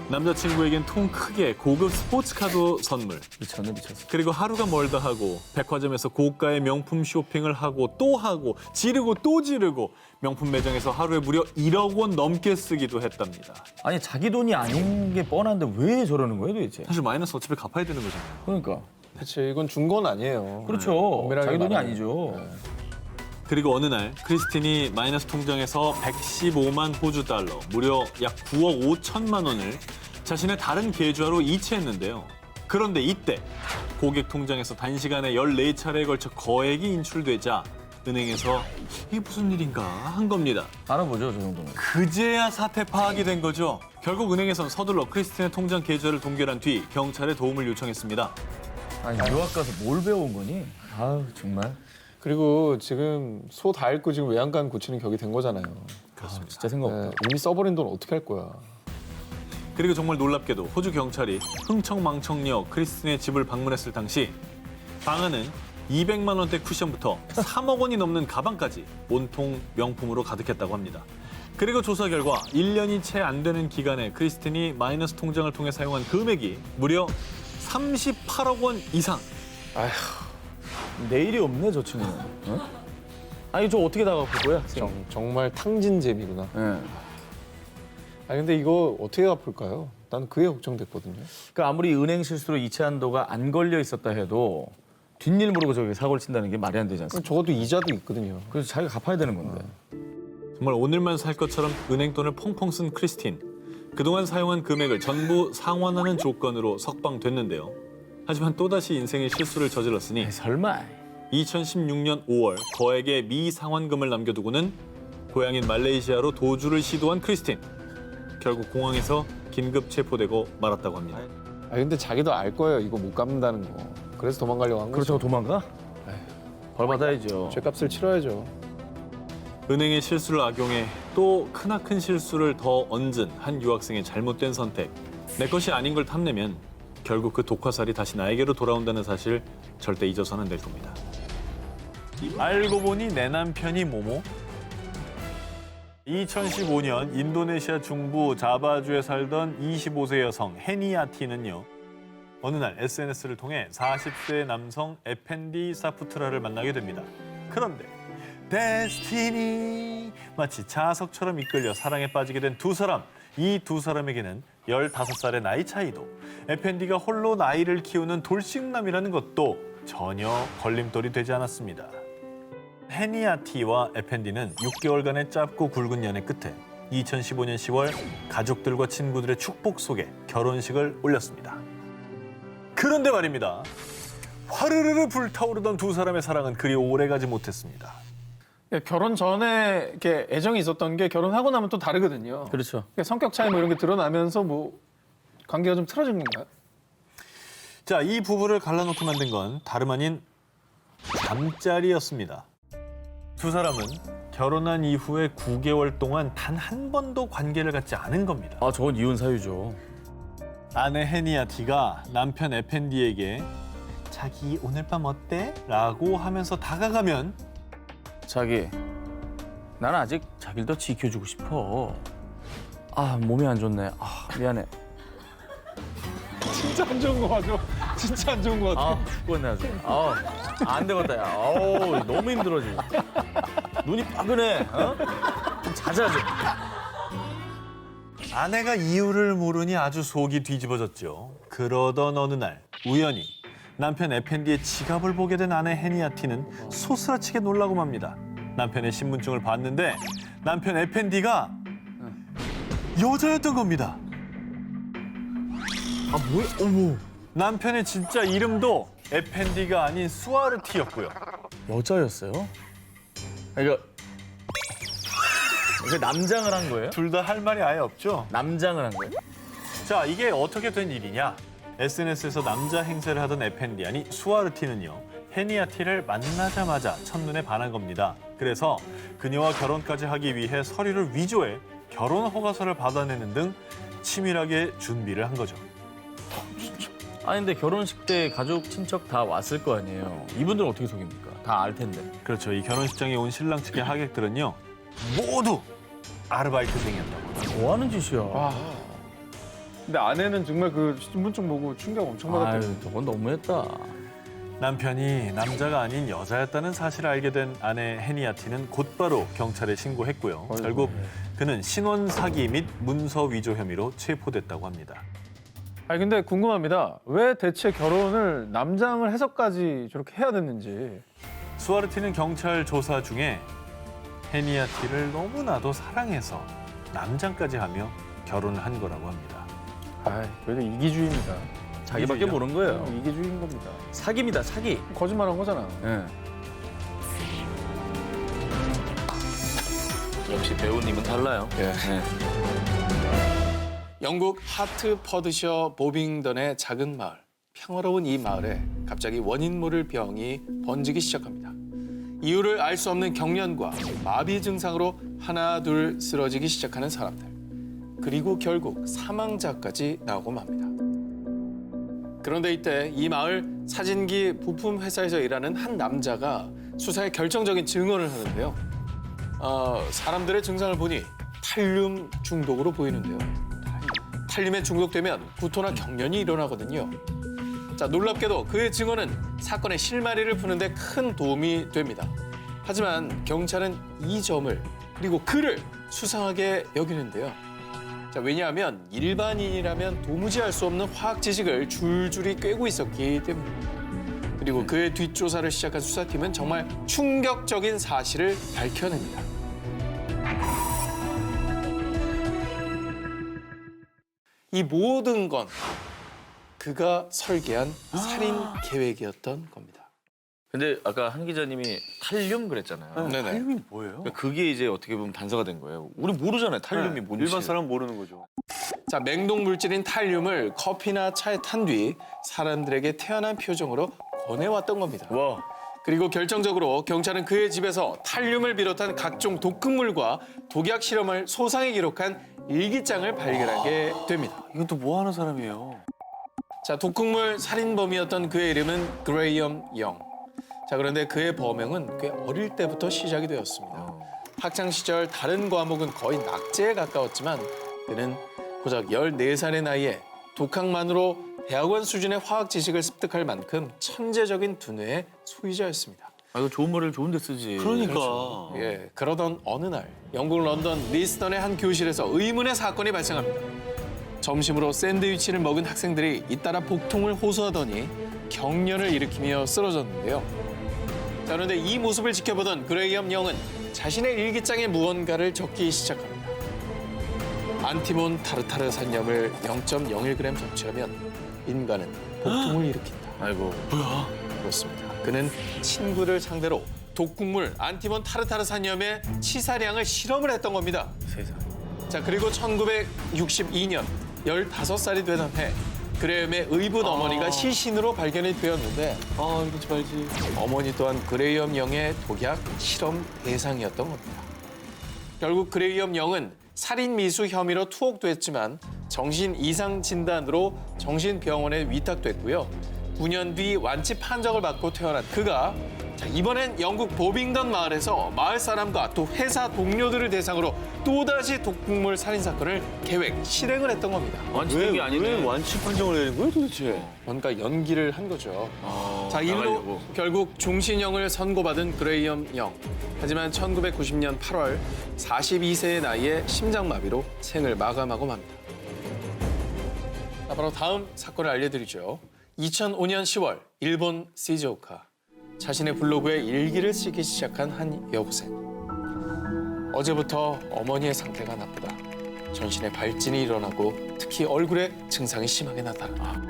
남자친구에겐 통 크게 고급 스포츠카도 선물. 미쳤네 미쳤어. 그리고 하루가 멀다 하고 백화점에서 고가의 명품 쇼핑을 하고 또 하고 지르고 또 지르고 명품 매장에서 하루에 무려 1억 원 넘게 쓰기도 했답니다. 아니 자기 돈이 아닌 게 뻔한데 왜 저러는 거예요 도대체? 사실 마이너스 어차피 갚아야 되는 거잖아요. 그러니까. 그치, 이건 준 건 아니에요. 그렇죠. 엄밀하게 자기 돈이 말하면. 아니죠. 그리고 어느 날 크리스틴이 마이너스 통장에서 115만 호주 달러, 무려 약 9억 5천만 원을 자신의 다른 계좌로 이체했는데요. 그런데 이때 고객 통장에서 단시간에 14차례에 걸쳐 거액이 인출되자 은행에서 이게 무슨 일인가 한 겁니다. 알아보죠 저 정도는. 그제야 사태 파악이 된 거죠. 결국 은행에선 서둘러 크리스틴의 통장 계좌를 동결한 뒤 경찰에 도움을 요청했습니다. 아니 유학 가서 뭘 배워온 거니? 아우 정말. 그리고 지금 소 다 잃고 지금 외양간 고치는 격이 된 거잖아요. 그렇습니다. 진짜 생각 없다. 네, 이미 써버린 돈 어떻게 할 거야. 그리고 정말 놀랍게도 호주 경찰이 흥청망청녀 크리스틴의 집을 방문했을 당시 방 안은 200만 원대 쿠션부터 3억 원이 넘는 가방까지 온통 명품으로 가득했다고 합니다. 그리고 조사 결과 1년이 채 안 되는 기간에 크리스틴이 마이너스 통장을 통해 사용한 금액이 무려 38억 원 이상. 아휴, 내일이 없네 저 친구는. 어? 아니 저 어떻게 나가 볼 거야? 정말 탕진잼이구나. 예. 아니 근데 이거 어떻게 갚을까요? 난 그게 걱정됐거든요. 그러니까 아무리 은행 실수로 이체 한도가 안 걸려 있었다 해도 뒷일 모르고 저기 사고를 친다는 게 말이 안 되지 않습니까? 적어도 이자도 있거든요. 그래서 자기가 갚아야 되는 건데. 정말 오늘만 살 것처럼 은행 돈을 펑펑 쓴 크리스틴. 그동안 사용한 금액을 전부 상환하는 조건으로 석방됐는데요. 하지만 또다시 인생의 실수를 저질렀으니 에이, 설마. 2016년 5월 거액의 미상환금을 남겨두고는 고향인 말레이시아로 도주를 시도한 크리스틴. 결국 공항에서 긴급 체포되고 말았다고 합니다. 아 근데 자기도 알 거예요. 이거 못 갚는다는 거. 그래서 도망가려고 한 거죠. 그렇다고 도망가? 벌 받아야죠. 죄값을 치러야죠. 은행의 실수를 악용해 또 크나큰 실수를 더 얹은 한 유학생의 잘못된 선택. 내 것이 아닌 걸 탐내면 결국 그 독화살이 다시 나에게로 돌아온다는 사실 절대 잊어서는 안 될 겁니다. 알고 보니 내 남편이 모모? 2015년 인도네시아 중부 자바주에 살던 25세 여성 헤니야티는요. 어느 날 SNS를 통해 40세 남성 에펜디 사푸트라를 만나게 됩니다. 그런데 데스티니 마치 자석처럼 이끌려 사랑에 빠지게 된 두 사람. 이 두 사람에게는 15살의 나이 차이도 에펜디가 홀로 나이를 키우는 돌싱남이라는 것도 전혀 걸림돌이 되지 않았습니다. 헤니야티와 에펜디는 6개월간의 짧고 굵은 연애 끝에 2015년 10월 가족들과 친구들의 축복 속에 결혼식을 올렸습니다. 그런데 말입니다. 화르르르 불타오르던 두 사람의 사랑은 그리 오래가지 못했습니다. 결혼 전에 이렇게 애정이 있었던 게 결혼하고 나면 또 다르거든요. 그렇죠. 그러니까 성격 차이 뭐 이런 게 드러나면서 뭐 관계가 좀 틀어진 건가요? 자, 이 부부를 갈라놓고 만든 건 다름 아닌 잠자리였습니다. 두 사람은 결혼한 이후에 9개월 동안 단 한 번도 관계를 갖지 않은 겁니다. 아 저건 이혼 사유죠. 아내 헤니야티가 남편 에펜디에게 자기 오늘 밤 어때? 라고 하면서 다가가면 자기, 나는 아직 자기를 더 지켜주고 싶어. 아 몸이 안 좋네. 아 미안해. 진짜 안 좋은 거 맞아. 진짜 안 좋은 거 같아. 아 죽겠네 아주. 아안 되겠다 야. 아우 너무 힘들어 지금. 눈이 빠그네. 어? 좀 자자 좀. 아내가 이유를 모르니 아주 속이 뒤집어졌죠. 그러던 어느 날 우연히 남편 에펜디의 지갑을 보게 된 아내 헤니야티는 소스라치게 놀라고 맙니다. 남편의 신분증을 봤는데 남편 에펜디가 여자였던 겁니다. 아 뭐야? 어머. 남편의 진짜 이름도 에펜디가 아닌 수아르티였고요. 여자였어요? 이거 남장을 한 거예요? 둘 다 할 말이 아예 없죠. 남장을 한 거예요? 자, 이게 어떻게 된 일이냐? SNS에서 남자 행세를 하던 에펜디 아니 수아르티는요. 헤니야티를 만나자마자 첫눈에 반한 겁니다. 그래서 그녀와 결혼까지 하기 위해 서류를 위조해 결혼 허가서를 받아내는 등 치밀하게 준비를 한 거죠. 아니 근데 결혼식 때 가족 친척 다 왔을 거 아니에요. 이분들은 어떻게 속입니까? 다 알 텐데. 그렇죠. 이 결혼식장에 온 신랑 측의 하객들은요. 모두 아르바이트생이었다고. 뭐 하는 짓이야? 근데 아내는 정말 그 신분증 보고 충격 엄청 받았대요. 아유, 저건 너무했다. 남편이 남자가 아닌 여자였다는 사실을 알게 된 아내 헤니야티는 곧바로 경찰에 신고했고요. 결국 그는 신원 사기 및 문서 위조 혐의로 체포됐다고 합니다. 아니 근데 궁금합니다. 왜 대체 결혼을 남장을 해서까지 저렇게 해야 됐는지. 수아르티는 경찰 조사 중에 헤니야티를 너무나도 사랑해서 남장까지 하며 결혼을 한 거라고 합니다. 아, 저희는 이기주의입니다. 자기밖에 모르는 거예요. 이기주의인 겁니다. 사기입니다, 사기. 거짓말한 거잖아. 예. 역시 배우님은 달라요. 예. 네. 영국 하트퍼드셔 보빙던의 작은 마을. 평화로운 이 마을에 갑자기 원인 모를 병이 번지기 시작합니다. 이유를 알 수 없는 경련과 마비 증상으로 하나 둘 쓰러지기 시작하는 사람들. 그리고 결국 사망자까지 나오고 맙니다. 그런데 이때 이 마을 사진기 부품 회사에서 일하는 한 남자가 수사에 결정적인 증언을 하는데요. 사람들의 증상을 보니 탈륨 중독으로 보이는데요. 탈륨에 중독되면 구토나 경련이 일어나거든요. 자, 놀랍게도 그의 증언은 사건의 실마리를 푸는데 큰 도움이 됩니다. 하지만 경찰은 이 점을 그리고 그를 수상하게 여기는데요. 자, 왜냐하면 일반인이라면 도무지 알 수 없는 화학 지식을 줄줄이 꿰고 있었기 때문입니다. 그리고 그의 뒷조사를 시작한 수사팀은 정말 충격적인 사실을 밝혀냅니다. 이 모든 건 그가 설계한 살인 계획이었던 겁니다. 근데 아까 한 기자님이 탈륨 그랬잖아요. 네네. 탈륨이 뭐예요? 그게 이제 어떻게 보면 단서가 된 거예요. 우리 모르잖아요. 탈륨이 뭔지. 일반 사람 모르는 거죠. 자, 맹독 물질인 탈륨을 커피나 차에 탄 뒤 사람들에게 태연한 표정으로 권해왔던 겁니다. 와. 그리고 결정적으로 경찰은 그의 집에서 탈륨을 비롯한 각종 독극물과 독약 실험을 소상히 기록한 일기장을 발견하게 됩니다. 이건 또 뭐 하는 사람이에요? 자, 독극물 살인범이었던 그의 이름은 그레이엄 영. 자, 그런데 그의 범행은 꽤 어릴 때부터 시작이 되었습니다. 학창 시절 다른 과목은 거의 낙제에 가까웠지만 그는 고작 14살의 나이에 독학만으로 대학원 수준의 화학 지식을 습득할 만큼 천재적인 두뇌의 소유자였습니다. 아, 이거 좋은 말을 좋은 데 쓰지. 그러니까. 예, 그러던 어느 날 영국 런던 리스턴의 한 교실에서 의문의 사건이 발생합니다. 점심으로 샌드위치를 먹은 학생들이 잇따라 복통을 호소하더니 경련을 일으키며 쓰러졌는데요. 자, 그런데 이 모습을 지켜보던 그레이엄 영은 자신의 일기장에 무언가를 적기 시작합니다. 안티몬 타르타르 산염을 0.01g 섭취하면 인간은 복통을 일으킨다. 아이고. 그렇습니다. 그는 친구를 상대로 독극물 안티몬 타르타르 산염의 치사량을 실험을 했던 겁니다. 세상. 자, 그리고 1962년 15살이 되던 해 그레이엄의 의붓 어머니가 시신으로 발견이 되었는데 아, 이러지 말지. 어머니 또한 그레이엄 영의 독약 실험 대상이었던 겁니다. 결국 그레이엄 영은 살인 미수 혐의로 투옥됐지만 정신 이상 진단으로 정신병원에 위탁됐고요. 9년 뒤 완치 판정을 받고 퇴원한 그가 자, 이번엔 영국 보빙던 마을에서 마을 사람과 또 회사 동료들을 대상으로 또다시 독극물 살인 사건을 계획, 실행을 했던 겁니다. 완치된 게 아니네. 왜 완치 판정을 내린 거예요, 도대체? 뭔가 연기를 한 거죠. 아, 자, 이로 나가려고. 결국 종신형을 선고받은 그레이엄 영. 하지만 1990년 8월 42세의 나이에 심장마비로 생을 마감하고 맙니다. 자, 바로 다음 사건을 알려드리죠. 2005년 10월 일본 시즈오카. 자신의 블로그에 일기를 쓰기 시작한 한 여고생. 어제부터 어머니의 상태가 나쁘다. 전신에 발진이 일어나고 특히 얼굴에 증상이 심하게 나타난다.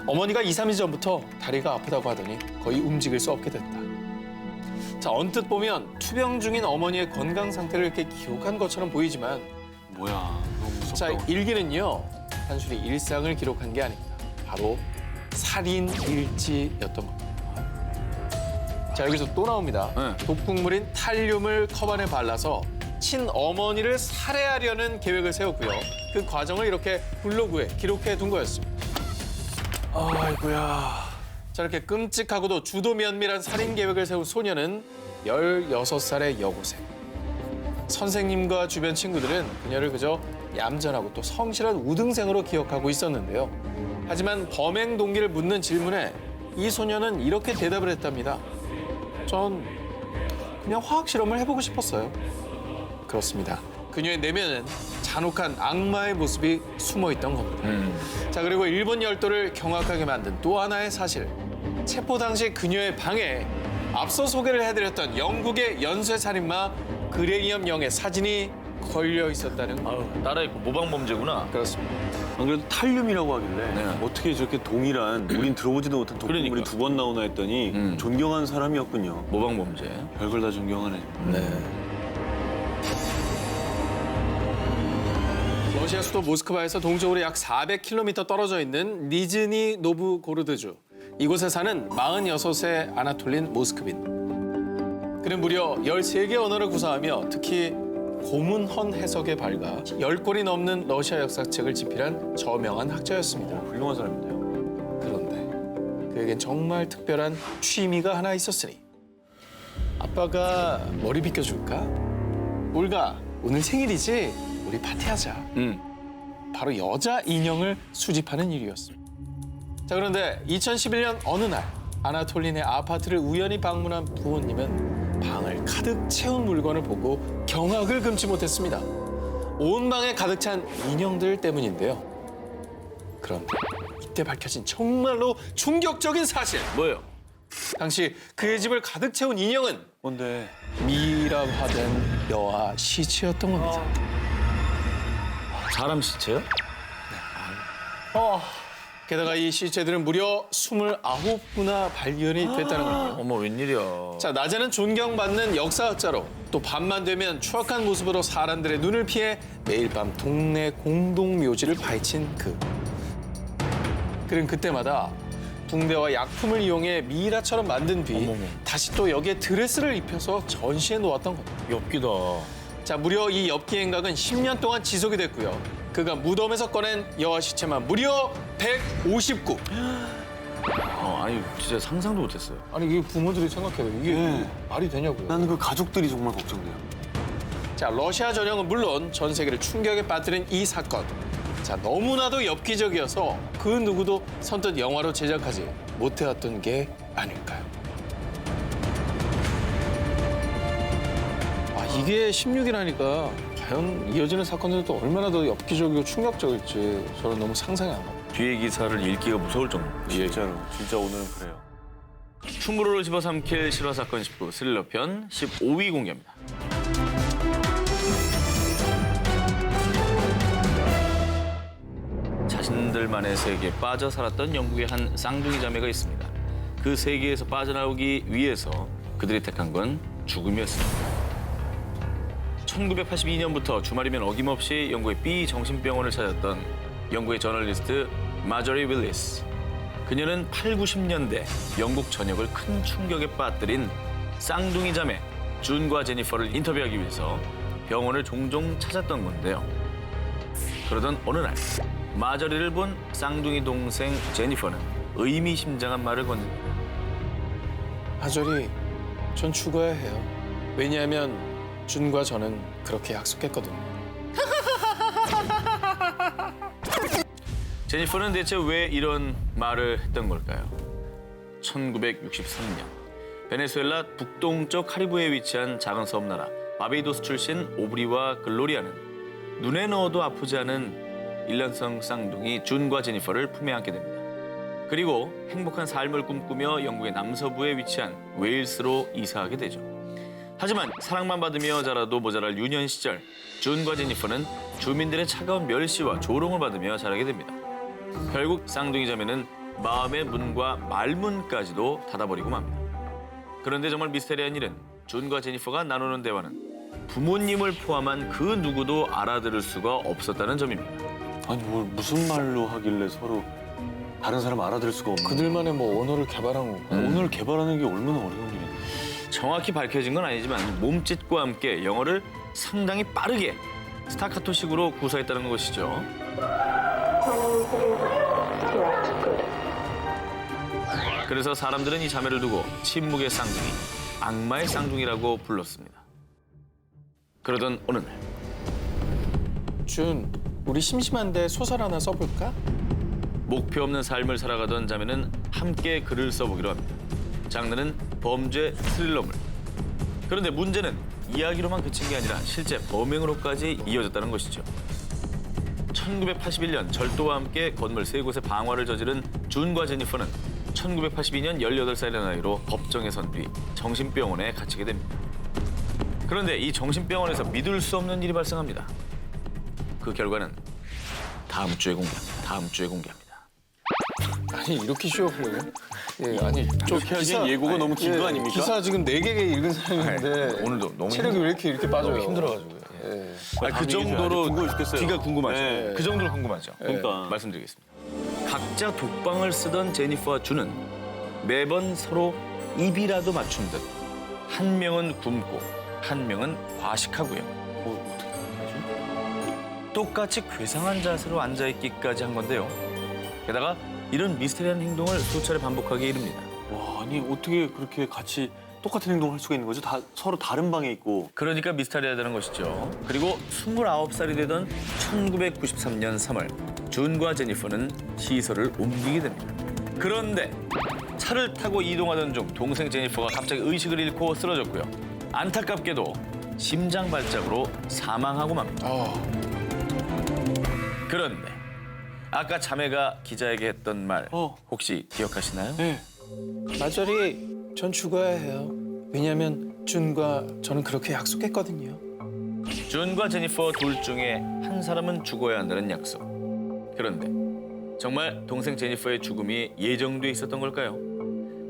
어머니가 2, 3일 전부터 다리가 아프다고 하더니 거의 움직일 수 없게 됐다. 자, 언뜻 보면 투병 중인 어머니의 건강 상태를 이렇게 기록한 것처럼 보이지만 뭐야, 너무 무섭다. 자, 일기는요. 단순히 일상을 기록한 게 아닙니다. 바로 살인 일지였던 겁니다. 자, 여기서 또 나옵니다. 네. 독극물인 탈륨을 컵안에 발라서 친어머니를 살해하려는 계획을 세웠고요. 그 과정을 이렇게 블로그에 기록해 둔 거였습니다. 아이고야. 자, 이렇게 끔찍하고도 주도 면밀한 살인 계획을 세운 소녀는 16살의 여고생. 선생님과 주변 친구들은 그녀를 그저 얌전하고 또 성실한 우등생으로 기억하고 있었는데요. 하지만 범행 동기를 묻는 질문에 이 소녀는 이렇게 대답을 했답니다. 전 그냥 화학 실험을 해보고 싶었어요. 그렇습니다. 그녀의 내면은 잔혹한 악마의 모습이 숨어 있던 겁니다. 자, 그리고 일본 열도를 경악하게 만든 또 하나의 사실. 체포 당시 그녀의 방에 앞서 소개를 해드렸던 영국의 연쇄살인마 그레이엄 영의 사진이 걸려 있었다는 거. 아유, 따라했고 모방범죄구나. 그렇습니다. 안 그래도 탈륨이라고 하길래 네. 어떻게 저렇게 동일한 우린 들어보지도 못한 독극물이 그러니까. 2번 나오나 했더니 존경하는 사람이었군요. 모방범죄. 별걸 다 존경하네. 러시아 수도 모스크바에서 동쪽으로 약 400km 떨어져 있는 니즈니 노브고르드주. 이곳에 사는 46세 아나톨린 모스크빈. 그는 무려 13개 언어를 구사하며 특히 고문헌 해석에 밝아 10권이 넘는 러시아 역사책을 집필한 저명한 학자였습니다. 훌륭한 사람인데요. 그런데 그에겐 정말 특별한 취미가 하나 있었으니 아빠가 머리 빗겨줄까? 올가, 오늘 생일이지? 우리 파티하자. 바로 여자 인형을 수집하는 일이었습니다. 자, 그런데 2011년 어느 날 아나톨린의 아파트를 우연히 방문한 부모님은 방을 가득 채운 물건을 보고 경악을 금치 못했습니다. 온 방에 가득 찬 인형들 때문인데요. 그런데 이때 밝혀진 정말로 충격적인 사실. 뭐예요? 당시 그의 집을 가득 채운 인형은 뭔데? 미라화된 여아 시체였던 겁니다. 사람 시체요? 게다가 이 시체들은 무려 29구나 발견이 됐다는 거예요. 어머 웬일이야. 자, 낮에는 존경받는 역사학자로 또 밤만 되면 추악한 모습으로 사람들의 눈을 피해 매일 밤 동네 공동묘지를 파헤친 그는 그때마다 붕대와 약품을 이용해 미이라처럼 만든 뒤 다시 또 여기에 드레스를 입혀서 전시해 놓았던 겁니다. 엽기다. 자, 무려 이 엽기 행각은 10년 동안 지속이 됐고요. 그가 무덤에서 꺼낸 여아 시체만 무려 159. 아니 진짜 상상도 못했어요. 아니 이게 부모들이 생각해요. 이게 말이 되냐고요. 나는 그 가족들이 정말 걱정돼요. 자, 러시아 전역은 물론 전 세계를 충격에 빠뜨린 이 사건. 자, 너무나도 엽기적이어서 그 누구도 선뜻 영화로 제작하지 못해왔던 게 아닐까요? 아, 이게 16이라니까 과연 이어지는 사건들도 얼마나 더 엽기적이고 충격적일지 저는 너무 상상이 안 갑니다. 뒤에 기사를 읽기가 무서울 정도. 진짜로. 진짜 오늘은 그래요. 충무로를 집어삼킬 실화 사건 19 스릴러 편 15위 공개입니다. 자신들만의 세계에 빠져 살았던 영국의 한 쌍둥이 자매가 있습니다. 그 세계에서 빠져나오기 위해서 그들이 택한 건 죽음이었습니다. 1982년부터 주말이면 어김없이 영국의 B 정신병원을 찾았던 영국의 저널리스트 마저리 윌리스. 그녀는 8, 90년대 영국 전역을 큰 충격에 빠뜨린 쌍둥이 자매 준과 제니퍼를 인터뷰하기 위해서 병원을 종종 찾았던 건데요. 그러던 어느 날 마저리를 본 쌍둥이 동생 제니퍼는 의미심장한 말을 건넵니다. 마저리, 전 죽어야 해요. 왜냐하면 준과 저는 그렇게 약속했거든요. 제니퍼는 대체 왜 이런 말을 했던 걸까요? 1963년 베네수엘라 북동쪽 카리브해에 위치한 작은 섬나라 바베이도스 출신 오브리와 글로리아는 눈에 넣어도 아프지 않은 일란성 쌍둥이 준과 제니퍼를 품에 안게 됩니다. 그리고 행복한 삶을 꿈꾸며 영국의 남서부에 위치한 웨일스로 이사하게 되죠. 하지만 사랑만 받으며 자라도 모자랄 유년 시절 준과 제니퍼는 주민들의 차가운 멸시와 조롱을 받으며 자라게 됩니다. 결국 쌍둥이 자매는 마음의 문과 말문까지도 닫아버리고 맙니다. 그런데 정말 미스테리한 일은 준과 제니퍼가 나누는 대화는 부모님을 포함한 그 누구도 알아들을 수가 없었다는 점입니다. 아니 뭘 무슨 말로 하길래 서로 다른 사람 알아들을 수가 없는. 그들만의 뭐 언어를 개발한 건가요? 오늘 개발하는 게 얼마나 어려운 일인데. 정확히 밝혀진 건 아니지만 몸짓과 함께 영어를 상당히 빠르게 스타카토식으로 구사했다는 것이죠. 그래서 사람들은 이 자매를 두고 침묵의 쌍둥이, 악마의 쌍둥이라고 불렀습니다. 그러던 어느 날 준, 우리 심심한데 소설 하나 써볼까? 목표 없는 삶을 살아가던 자매는 함께 글을 써보기로 합니다. 장르는 범죄 스릴러물. 그런데 문제는 이야기로만 그친 게 아니라 실제 범행으로까지 이어졌다는 것이죠. 1981년 절도와 함께 건물 3곳에 방화를 저지른 준과 제니퍼는 1982년 18살의 나이로 법정에 선 뒤 정신병원에 갇히게 됩니다. 그런데 이 정신병원에서 믿을 수 없는 일이 발생합니다. 그 결과는 다음 주에 공개합니다. 아니, 이렇게 쉬워 보여요? 예, 아니, 이렇게 하기엔 예고가 너무 긴 거 아닙니까? 기사 지금 4개 읽은 사람인데 오늘도 너무 체력이 왜 이렇게 빠져요? 힘들어가지고요. 예. 그 정도로 궁금해 죽겠어요. 귀가 궁금하죠. 네. 그 정도로 궁금하죠. 그러니까. 말씀드리겠습니다. 각자 독방을 쓰던 제니퍼와 준은 매번 서로 입이라도 맞춘 듯 한 명은 굶고 한 명은 과식하고요. 똑같이 괴상한 자세로 앉아있기까지 한 건데요. 게다가 이런 미스테리한 행동을 수차례 반복하게 이릅니다. 와, 아니 어떻게 그렇게 같이 똑같은 행동을 할 수가 있는 거죠? 다 서로 다른 방에 있고. 그러니까 미스테리하다는 것이죠. 그리고 29살이 되던 1993년 3월 준과 제니퍼는 시설을 옮기게 됩니다. 그런데 차를 타고 이동하던 중 동생 제니퍼가 갑자기 의식을 잃고 쓰러졌고요. 안타깝게도 심장 발작으로 사망하고 맙니다. 그런데 아까 자매가 기자에게 했던 말 혹시 기억하시나요? 네. 마저리, 전 죽어야 해요. 왜냐면 준과 저는 그렇게 약속했거든요. 준과 제니퍼 둘 중에 한 사람은 죽어야 한다는 약속. 그런데 정말 동생 제니퍼의 죽음이 예정돼 있었던 걸까요?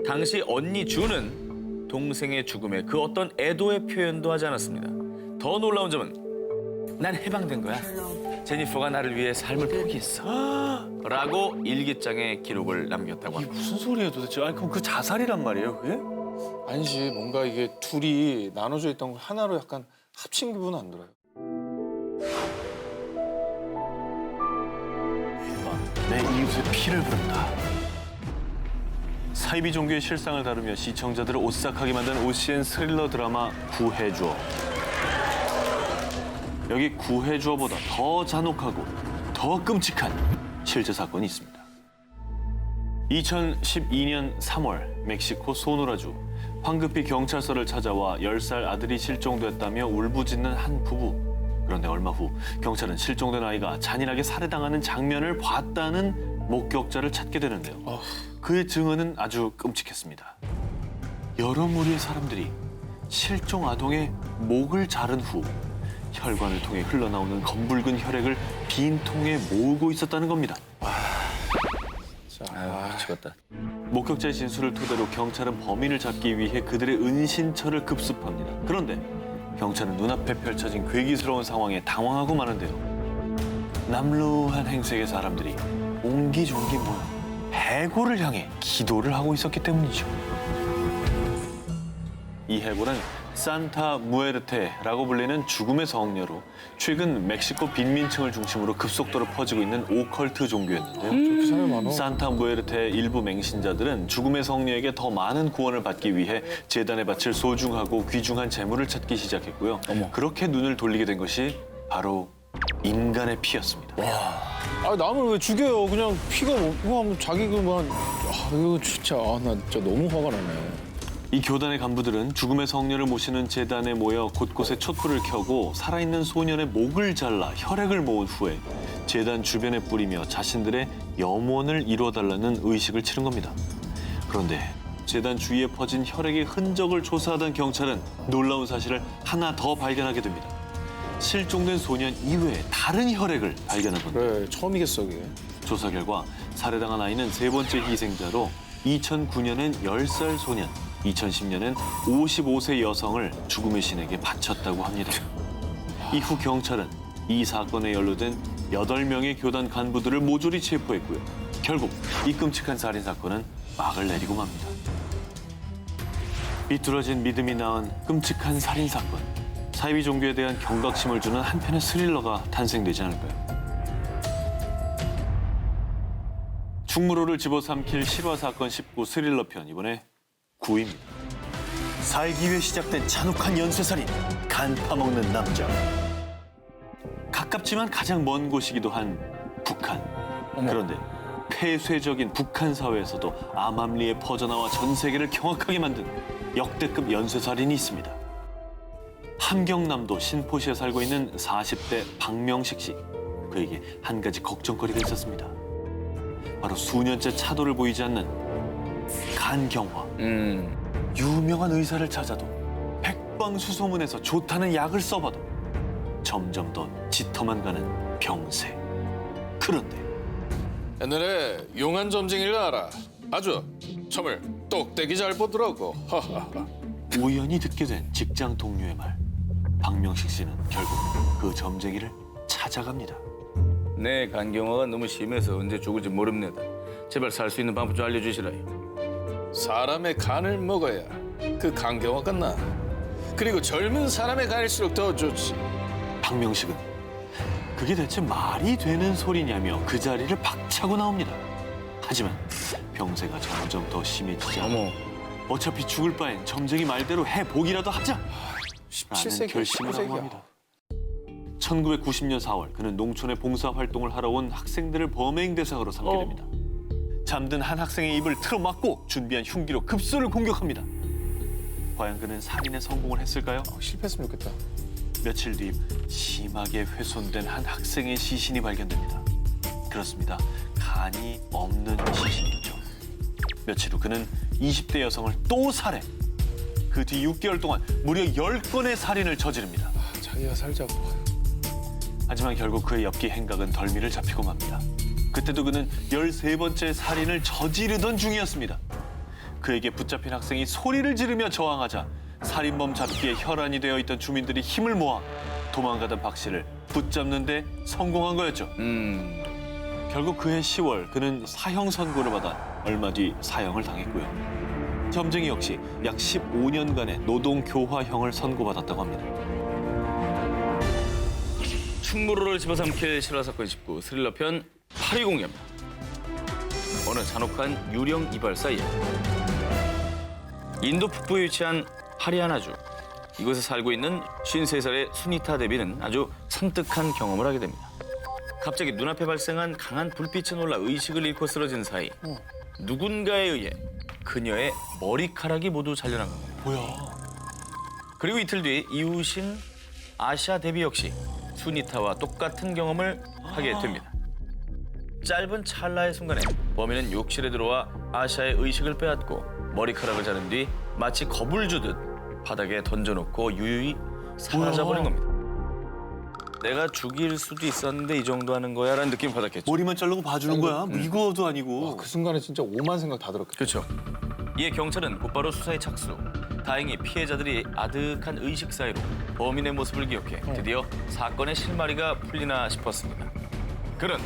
당시 언니 준은 동생의 죽음에 그 어떤 애도의 표현도 하지 않았습니다. 더 놀라운 점은 난 해방된 거야. 제니퍼가 나를 위해 삶을 포기했어. 라고 일기장에 기록을 남겼다고 합니다. 무슨 소리예요 도대체? 아니 그럼 그 자살이란 말이에요 그게? 아니지, 뭔가 이게 둘이 나눠져 있던 걸 하나로 약간 합친 기분은 안 들어요. 내 이웃의 피를 부른다. 사이비 종교의 실상을 다루며 시청자들을 오싹하게 만든 OCN 스릴러 드라마 구해주어. 여기 구해주어보다 더 잔혹하고 더 끔찍한 실제 사건이 있습니다. 2012년 3월 멕시코 소노라주 황급히 경찰서를 찾아와 10살 아들이 실종됐다며 울부짖는 한 부부. 그런데 얼마 후 경찰은 실종된 아이가 잔인하게 살해당하는 장면을 봤다는 목격자를 찾게 되는데요. 그의 증언은 아주 끔찍했습니다. 여러 무리의 사람들이 실종 아동의 목을 자른 후 혈관을 통해 흘러나오는 검붉은 혈액을 빈 통에 모으고 있었다는 겁니다. 미치겠다. 목격자의 진술을 토대로 경찰은 범인을 잡기 위해 그들의 은신처를 급습합니다. 그런데 경찰은 눈앞에 펼쳐진 괴기스러운 상황에 당황하고 마는데요. 남루한 행색의 사람들이 옹기종기 모여 해골을 향해 기도를 하고 있었기 때문이죠. 이 해골은 산타 무에르테라고 불리는 죽음의 성녀로 최근 멕시코 빈민층을 중심으로 급속도로 퍼지고 있는 오컬트 종교였는데요. 산타 무에르테의 일부 맹신자들은 죽음의 성녀에게 더 많은 구원을 받기 위해 제단에 바칠 소중하고 귀중한 재물을 찾기 시작했고요. 그렇게 눈을 돌리게 된 것이 바로 인간의 피였습니다. 아, 남을 왜 죽여요? 그냥 피가 뭐 자기 그만. 이거 진짜 나 진짜 너무 화가 나네. 이 교단의 간부들은 죽음의 성녀를 모시는 제단에 모여 곳곳에 촛불을 켜고 살아있는 소년의 목을 잘라 혈액을 모은 후에 제단 주변에 뿌리며 자신들의 염원을 이뤄달라는 의식을 치른 겁니다. 그런데 제단 주위에 퍼진 혈액의 흔적을 조사하던 경찰은 놀라운 사실을 하나 더 발견하게 됩니다. 실종된 소년 이외에 다른 혈액을 발견한 겁니다. 그래, 처음이겠어, 그게. 조사 결과 살해당한 아이는 세 번째 희생자로 2009년엔 10살 소년, 2010년엔 55세 여성을 죽음의 신에게 바쳤다고 합니다. 이후 경찰은 이 사건에 연루된 8명의 교단 간부들을 모조리 체포했고요. 결국 이 끔찍한 살인 사건은 막을 내리고 맙니다. 비뚤어진 믿음이 낳은 끔찍한 살인 사건. 사이비 종교에 대한 경각심을 주는 한편의 스릴러가 탄생되지 않을까요? 충무로를 집어삼킬 실화 사건 19 스릴러 편, 이번에 9입니다. 살기 위해 시작된 잔혹한 연쇄살인, 간 파먹는 남자. 가깝지만 가장 먼 곳이기도 한 북한. 그런데 폐쇄적인 북한 사회에서도 암암리에 퍼져나와 전 세계를 경악하게 만든 역대급 연쇄살인이 있습니다. 함경남도 신포시에 살고 있는 40대 박명식 씨. 그에게 한 가지 걱정거리가 있었습니다. 바로 수년째 차도를 보이지 않는 간경화. 유명한 의사를 찾아도 백방수소문에서 좋다는 약을 써봐도 점점 더 짙어만 가는 병세. 그런데 옛날에 용한 점쟁이를 알아. 아주 점을 똑대기 잘 보더라고. 우연히 듣게 된 직장 동료의 말. 박명식 씨는 결국 그 점쟁이를 찾아갑니다. 내 간경화가 너무 심해서 언제 죽을지 모릅니다. 제발 살 수 있는 방법 좀 알려주시라요. 사람의 간을 먹어야 그 간경화가 나. 그리고 젊은 사람의 간일수록 더 좋지. 박명식은 그게 대체 말이 되는 소리냐며 그 자리를 박차고 나옵니다. 하지만 병세가 점점 더 심해지자 어차피 죽을 바엔 점쟁이 말대로 해보기라도 하자! 라는 결심을 하고 합니다. 1990년 4월 그는 농촌에 봉사활동을 하러 온 학생들을 범행 대상으로 삼게 됩니다. 잠든 한 학생의 입을 틀어막고 준비한 흉기로 급소를 공격합니다. 과연 그는 살인에 성공을 했을까요? 실패했으면 좋겠다. 며칠 뒤 심하게 훼손된 한 학생의 시신이 발견됩니다. 그렇습니다. 간이 없는 시신이었죠. 며칠 후 그는 20대 여성을 또 살해. 그 뒤 6개월 동안 무려 10건의 살인을 저지릅니다. 자기가 살자고. 하지만 결국 그의 엽기 행각은 덜미를 잡히고 맙니다. 그때도 그는 13번째 살인을 저지르던 중이었습니다. 그에게 붙잡힌 학생이 소리를 지르며 저항하자 살인범 잡기에 혈안이 되어 있던 주민들이 힘을 모아 도망가던 박 씨를 붙잡는 데 성공한 거였죠. 결국 그해 10월 그는 사형 선고를 받아 얼마 뒤 사형을 당했고요. 점쟁이 역시 약 15년간의 노동교화형을 선고받았다고 합니다. 충무로를 집어삼킬 실화 사건 19 스릴러 편 8위 공개합니다. 어느 잔혹한 유령 이발사 이야기. 인도 북부에 위치한 하리아나주. 이곳에 살고 있는 53살의 수니타 데비는 아주 섬뜩한 경험을 하게 됩니다. 갑자기 눈앞에 발생한 강한 불빛에 놀라 의식을 잃고 쓰러진 사이 누군가에 의해 그녀의 머리카락이 모두 잘려난 겁니다. 뭐야? 그리고 이틀 뒤 이웃인 아샤 데비 역시 수니타와 똑같은 경험을 하게 됩니다. 짧은 찰나의 순간에 범인은 욕실에 들어와 아샤의 의식을 빼앗고 머리카락을 자른 뒤 마치 겁을 주듯 바닥에 던져놓고 유유히 사라져버린 겁니다. 내가 죽일 수도 있었는데 이 정도 하는 거야 라는 느낌을 받았겠죠. 머리만 자르고 봐주는 거야? 이거도 아니고. 와, 그 순간에 진짜 오만 생각 다 들었겠다. 그렇죠. 이에 경찰은 곧바로 수사에 착수. 다행히 피해자들이 아득한 의식 사이로 범인의 모습을 기억해 드디어 사건의 실마리가 풀리나 싶었습니다. 그런데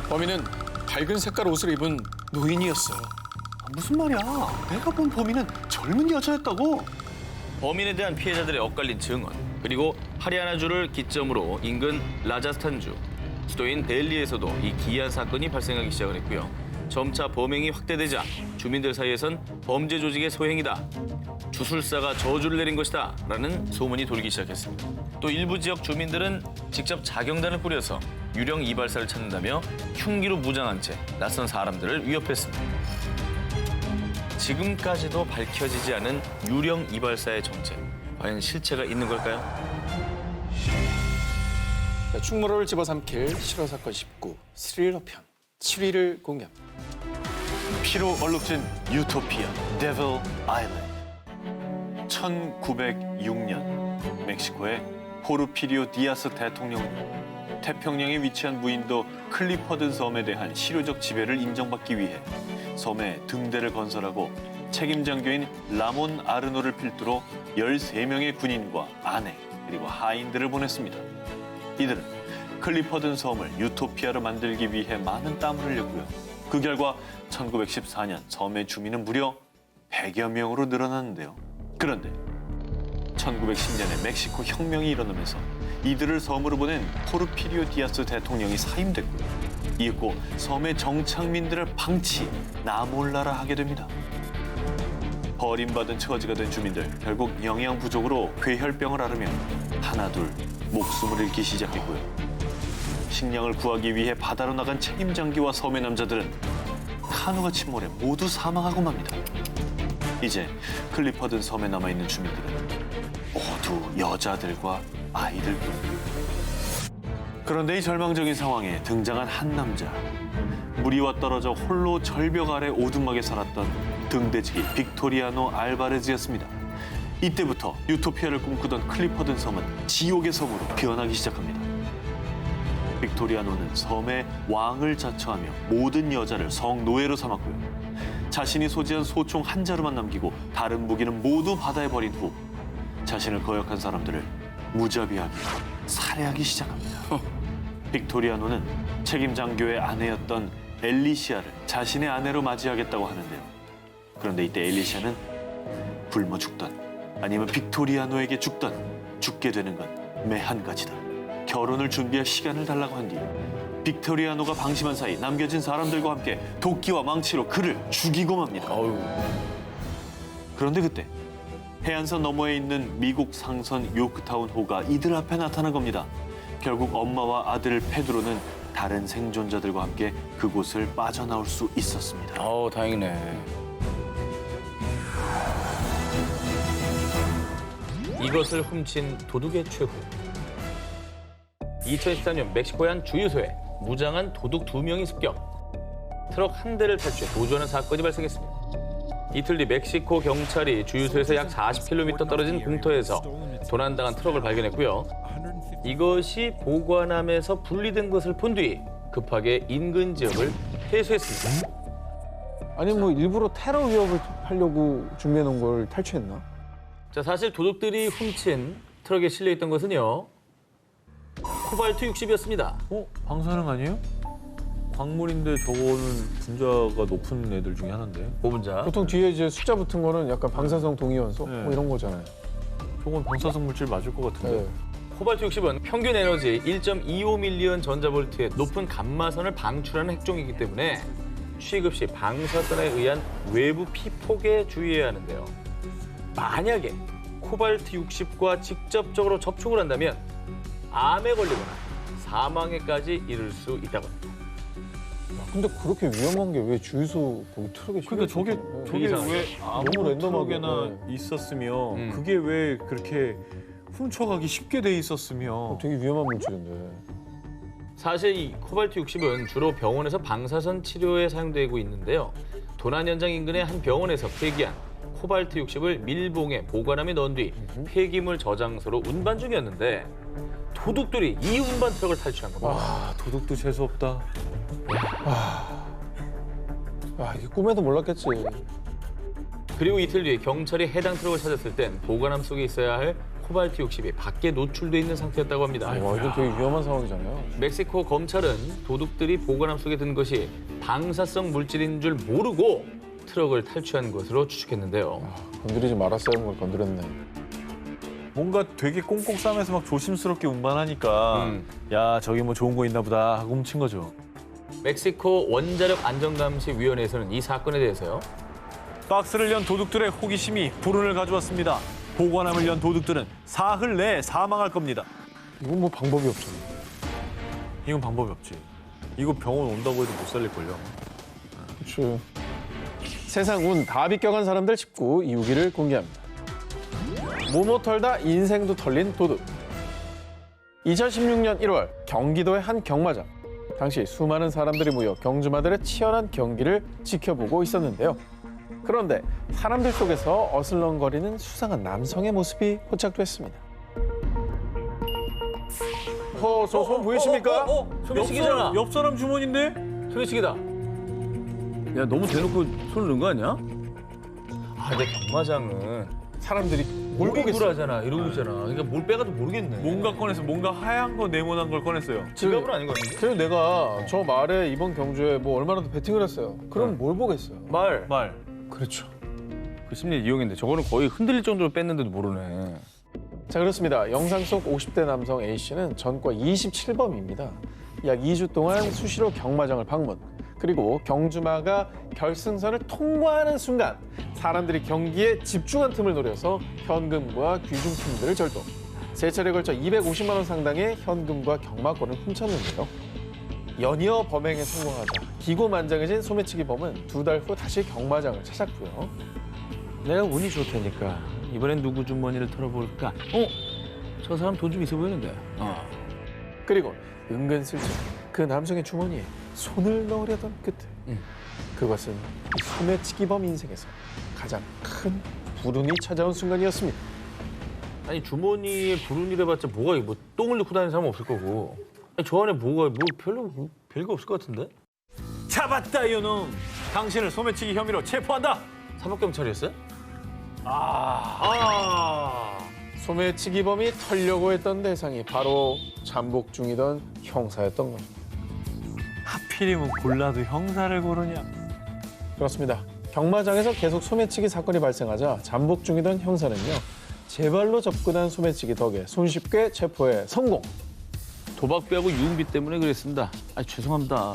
범인은 밝은 색깔 옷을 입은 노인이었어요. 무슨 말이야? 내가 본 범인은 젊은 여자였다고. 범인에 대한 피해자들의 엇갈린 증언, 그리고 하리아나주를 기점으로 인근 라자스탄주, 수도인 델리에서도 이 기이한 사건이 발생하기 시작을 했고요. 점차 범행이 확대되자 주민들 사이에선 범죄 조직의 소행이다, 주술사가 저주를 내린 것이다 라는 소문이 돌기 시작했습니다. 또 일부 지역 주민들은 직접 자경단을 꾸려서 유령 이발사를 찾는다며 흉기로 무장한 채 낯선 사람들을 위협했습니다. 지금까지도 밝혀지지 않은 유령 이발사의 정체, 과연 실체가 있는 걸까요? 자, 충무로를 집어삼킬 실화 사건 19 스릴러 편 7위를 공개합니다. 피로 얼룩진 유토피아, 데빌 아일랜드. 1906년 멕시코의 포르피리오 디아스 대통령은 태평양에 위치한 무인도 클리퍼든 섬에 대한 실효적 지배를 인정받기 위해 섬에 등대를 건설하고 책임 장교인 라몬 아르노를 필두로 13명의 군인과 아내 그리고 하인들을 보냈습니다. 이들은 클리퍼든 섬을 유토피아로 만들기 위해 많은 땀을 흘렸고요. 그 결과 1914년 섬의 주민은 무려 100여 명으로 늘어났는데요. 그런데 1910년에 멕시코 혁명이 일어나면서 이들을 섬으로 보낸 포르피리오 디아스 대통령이 사임됐고요. 이윽고 섬의 정착민들을 방치, 나몰라라 하게 됩니다. 버림받은 처지가 된 주민들, 결국 영양 부족으로 괴혈병을 앓으며 하나둘 목숨을 잃기 시작했고요. 식량을 구하기 위해 바다로 나간 책임 장교와 섬의 남자들은 카누가 침몰해 모두 사망하고 맙니다. 이제 클리퍼든 섬에 남아있는 주민들은 모두 여자들과 아이들뿐. 그런데 이 절망적인 상황에 등장한 한 남자. 무리와 떨어져 홀로 절벽 아래 오두막에 살았던 등대지기 빅토리아노 알바레즈였습니다. 이때부터 유토피아를 꿈꾸던 클리퍼든 섬은 지옥의 섬으로 변하기 시작합니다. 빅토리아노는 섬의 왕을 자처하며 모든 여자를 성노예로 삼았고요. 자신이 소지한 소총 한 자루만 남기고 다른 무기는 모두 바다에 버린 후 자신을 거역한 사람들을 무자비하게 살해하기 시작합니다. 빅토리아노는 책임 장교의 아내였던 엘리시아를 자신의 아내로 맞이하겠다고 하는데요. 그런데 이때 엘리시아는 굶어 죽던 아니면 빅토리아노에게 죽던 죽게 되는 건 매 한 가지다. 결혼을 준비할 시간을 달라고 한 뒤 빅토리아노가 방심한 사이 남겨진 사람들과 함께 도끼와 망치로 그를 죽이고 맙니다. 그런데 그때 해안선 너머에 있는 미국 상선 요크타운 호가 이들 앞에 나타난 겁니다. 결국 엄마와 아들 페드로는 다른 생존자들과 함께 그곳을 빠져나올 수 있었습니다. 다행이네. 이것을 훔친 도둑의 최후. 2013년 멕시코의 한 주유소에 무장한 도둑 2명이 습격. 트럭 한 대를 탈취해 도주하는 사건이 발생했습니다. 이틀 뒤 멕시코 경찰이 주유소에서 약 40km 떨어진 공터에서 도난당한 트럭을 발견했고요. 이것이 보관함에서 분리된 것을 본 뒤 급하게 인근 지역을 회수했습니다. 아니 뭐 일부러 테러 위협을 하려고 준비해 놓은 걸 탈취했나? 자, 사실 도둑들이 훔친 트럭에 실려있던 것은요. 코발트 60이었습니다. 방사능 아니에요? 광물인데 저거는 분자가 높은 애들 중에 하나인데. 고분자. 보통 뒤에 이제 숫자 붙은 거는 약간 방사성 동위원소 네. 뭐 이런 거잖아요. 저건 방사성 물질 맞을 것 같은데. 네. 코발트 60은 평균 에너지 1.25밀리언 전자볼트의 높은 감마선을 방출하는 핵종이기 때문에 취급 시 방사선에 의한 외부 피폭에 주의해야 하는데요. 만약에 코발트 60과 직접적으로 접촉을 한다면 암에 걸리거나 사망에까지 이를 수 있다고 합니다. 근데 그렇게 위험한 게 왜 주유소 거기 트럭에 그러니까 저게 이상하죠. 왜 너무 아무 랜덤하게, 트럭에나 있었으면 그게 왜 그렇게 훔쳐가기 쉽게 돼 있었으면. 되게 위험한 물질인데. 사실 이 코발트 60은 주로 병원에서 방사선 치료에 사용되고 있는데요. 도난 현장 인근의 한 병원에서 폐기한 코발트 60을 밀봉해 보관함에 넣은 뒤 폐기물 저장소로 운반 중이었는데 도둑들이 이 운반 트럭을 탈취한 겁니다. 도둑도 재수 없다. 이게 꿈에도 몰랐겠지. 그리고 이틀 뒤에 경찰이 해당 트럭을 찾았을 땐 보관함 속에 있어야 할 코발트 60이 밖에 노출돼 있는 상태였다고 합니다. 와, 이건 되게 위험한 상황이잖아요. 멕시코 검찰은 도둑들이 보관함 속에 든 것이 방사성 물질인 줄 모르고 트럭을 탈취한 것으로 추측했는데요. 건드리지 말았어야 하는 걸 건드렸네. 뭔가 되게 꽁꽁 싸매서 막 조심스럽게 운반하니까 야 저기 뭐 좋은 거 있나 보다 하고 훔친 거죠. 멕시코 원자력 안전감시위원회에서는 이 사건에 대해서요. 박스를 연 도둑들의 호기심이 불운을 가져왔습니다. 보관함을 연 도둑들은 사흘 내에 사망할 겁니다. 이건 뭐 방법이 없잖아. 이건 방법이 없지. 이거 병원 온다고 해도 못 살릴걸요. 그렇죠. 세상 운 다 비껴간 사람들 19 2호기를 공개합니다. 모모 털다 인생도 털린 도둑. 2016년 1월 경기도의 한 경마장. 당시 수많은 사람들이 모여 경주마들의 치열한 경기를 지켜보고 있었는데요. 그런데 사람들 속에서 어슬렁거리는 수상한 남성의 모습이 포착됐습니다. 저 손 보이십니까? 소매치기잖아. 옆 사람 주머니인데? 소매치기다. 야, 너무 대놓고 손을 넣은 거 아니야? 근데 경마장은 사람들이 뭘 보겠어? 몰골하잖아. 이러고 있잖아. 그러니까 뭘 빼가도 모르겠네. 뭔가 꺼내서 뭔가 하얀 거 네모난 걸 꺼냈어요. 지갑은 아닌 것 같은데? 그래서 내가 저 말에 이번 경주에 뭐 얼마나 더 베팅을 했어요. 그럼 뭘 보겠어요? 말. 그렇죠. 그 심리 이용인데 저거는 거의 흔들릴 정도로 뺐는데도 모르네. 자, 그렇습니다. 영상 속 50대 남성 A씨는 전과 27범입니다. 약 2주 동안 수시로 경마장을 방문. 그리고 경주마가 결승선을 통과하는 순간 사람들이 경기에 집중한 틈을 노려서 현금과 귀중품들을 절도. 세 차례에 걸쳐 250만 원 상당의 현금과 경마권을 훔쳤는데요. 연이어 범행에 성공하자 기고만장해진 소매치기 범은 2달 후 다시 경마장을 찾았고요. 내가 운이 좋다니까 이번엔 누구 주머니를 털어볼까? 저 사람 돈 좀 있어 보이는데. 그리고 은근슬쩍 그 남성의 주머니에 손을 넣으려던 끝에 그것은 이 소매치기범 인생에서 가장 큰 불운이 찾아온 순간이었습니다. 아니 주머니에 불운이래봤자 뭐가 뭐 똥을 넣고 다니는 사람 없을 거고. 아니, 저 안에 뭐가 뭐 별거 없을 것 같은데? 잡았다 이놈. 당신을 소매치기 혐의로 체포한다. 사법경찰이었어요? 소매치기범이 털려고 했던 대상이 바로 잠복 중이던 형사였던 겁니다. 하필이면 골라도 형사를 고르냐. 그렇습니다. 경마장에서 계속 소매치기 사건이 발생하자 잠복 중이던 형사는요. 제 발로 접근한 소매치기 덕에 손쉽게 체포에 성공. 도박비하고 유흥비 때문에 그랬습니다. 죄송합니다.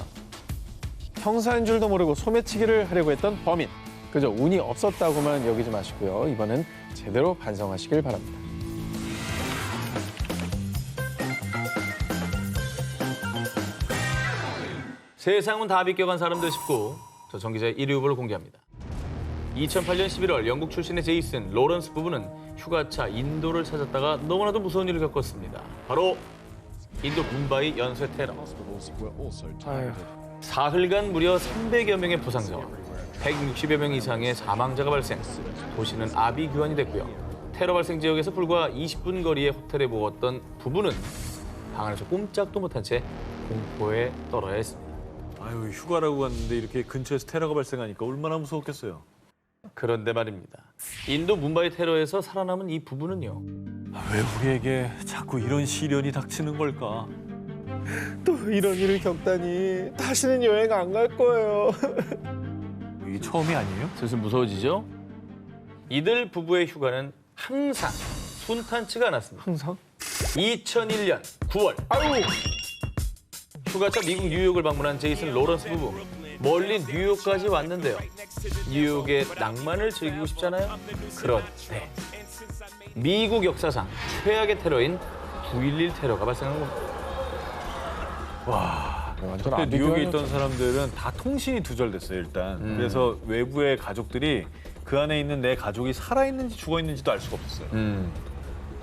형사인 줄도 모르고 소매치기를 하려고 했던 범인. 그저 운이 없었다고만 여기지 마시고요. 이번엔 제대로 반성하시길 바랍니다. 세상은 다 비껴간 사람들 19. 저 정기자의 1위 후보를 공개합니다. 2008년 11월 영국 출신의 제이슨, 로런스 부부는 휴가차 인도를 찾았다가 너무나도 무서운 일을 겪었습니다. 바로 인도 뭄바이 연쇄 테러. 사흘간 무려 300여 명의 부상자와 160여 명 이상의 사망자가 발생. 도시는 아비규환이 됐고요. 테러 발생 지역에서 불과 20분 거리의 호텔에 묵었던 부부는 방 안에서 꼼짝도 못한 채 공포에 떨어야 했습니다. 아유, 휴가라고 갔는데 이렇게 근처에서 테러가 발생하니까 얼마나 무서웠겠어요. 그런데 말입니다. 인도 뭄바이 테러에서 살아남은 이 부부는요. 왜 우리에게 자꾸 이런 시련이 닥치는 걸까? 또 이런 일을 겪다니 다시는 여행 안 갈 거예요. 이게 처음이 아니에요? 슬슬 무서워지죠? 이들 부부의 휴가는 항상 순탄치가 않았습니다. 항상? 2001년 9월. 아유, 휴가차 미국 뉴욕을 방문한 제이슨 로런스 부부. 멀리 뉴욕까지 왔는데요. 뉴욕의 낭만을 즐기고 싶잖아요. 그런데 미국 역사상 최악의 테러인 9.11 테러가 발생한 겁니다. 완전 그때 뉴욕에 아비규환이었죠. 있던 사람들은 다 통신이 두절됐어요, 일단. 그래서 외부의 가족들이 그 안에 있는 내 가족이 살아있는지 죽어있는지도 알 수가 없었어요.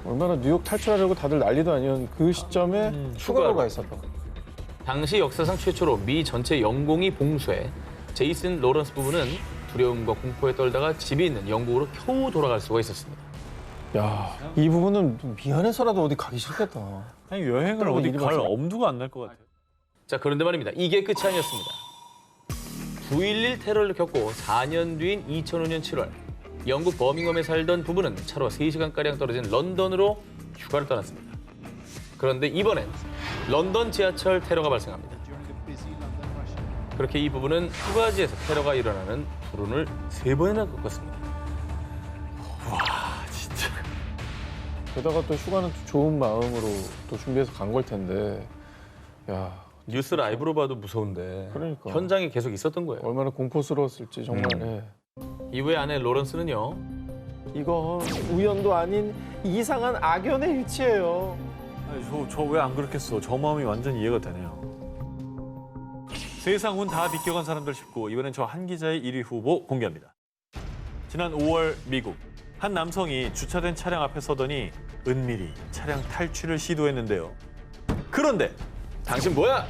얼마나 뉴욕 탈출하려고 다들 난리도 아니었는 그 시점에 휴가로 가 있었다고. 당시 역사상 최초로 미 전체 영공이 봉쇄. 제이슨 로런스 부부는 두려움과 공포에 떨다가 집이 있는 영국으로 겨우 돌아갈 수가 있었습니다. 야, 이 부분은 미안해서라도 어디 가기 싫겠다. 아니, 여행을 그럼 어디 일이 갈 벌써- 엄두가 안 날 것 같아요. 자, 그런데 말입니다. 이게 끝이 아니었습니다. 9.11 테러를 겪고 4년 뒤인 2005년 7월 영국 버밍엄에 살던 부부는 차로 3시간가량 떨어진 런던으로 휴가를 떠났습니다. 그런데 이번엔 런던 지하철 테러가 발생합니다. 그렇게 이 부부는 휴가지에서 테러가 일어나는 불운을 3번이나 겪었습니다. 게다가 또 휴가는 또 좋은 마음으로 또 준비해서 간 걸 텐데. 야, 뉴스 라이브로 봐도 무서운데 그러니까. 현장에 계속 있었던 거예요. 얼마나 공포스러웠을지 정말. 예. 이후에 아내 로런스는요. 이건 우연도 아닌 이상한 악연의 위치예요. 저 왜 안 그렇겠어? 저 마음이 완전 이해가 되네요. 세상 운 다 비껴간 사람들 19. 이번엔 저 한 기자의 1위 후보 공개합니다. 지난 5월 미국. 한 남성이 주차된 차량 앞에 서더니 은밀히 차량 탈취를 시도했는데요. 그런데 당신 뭐야?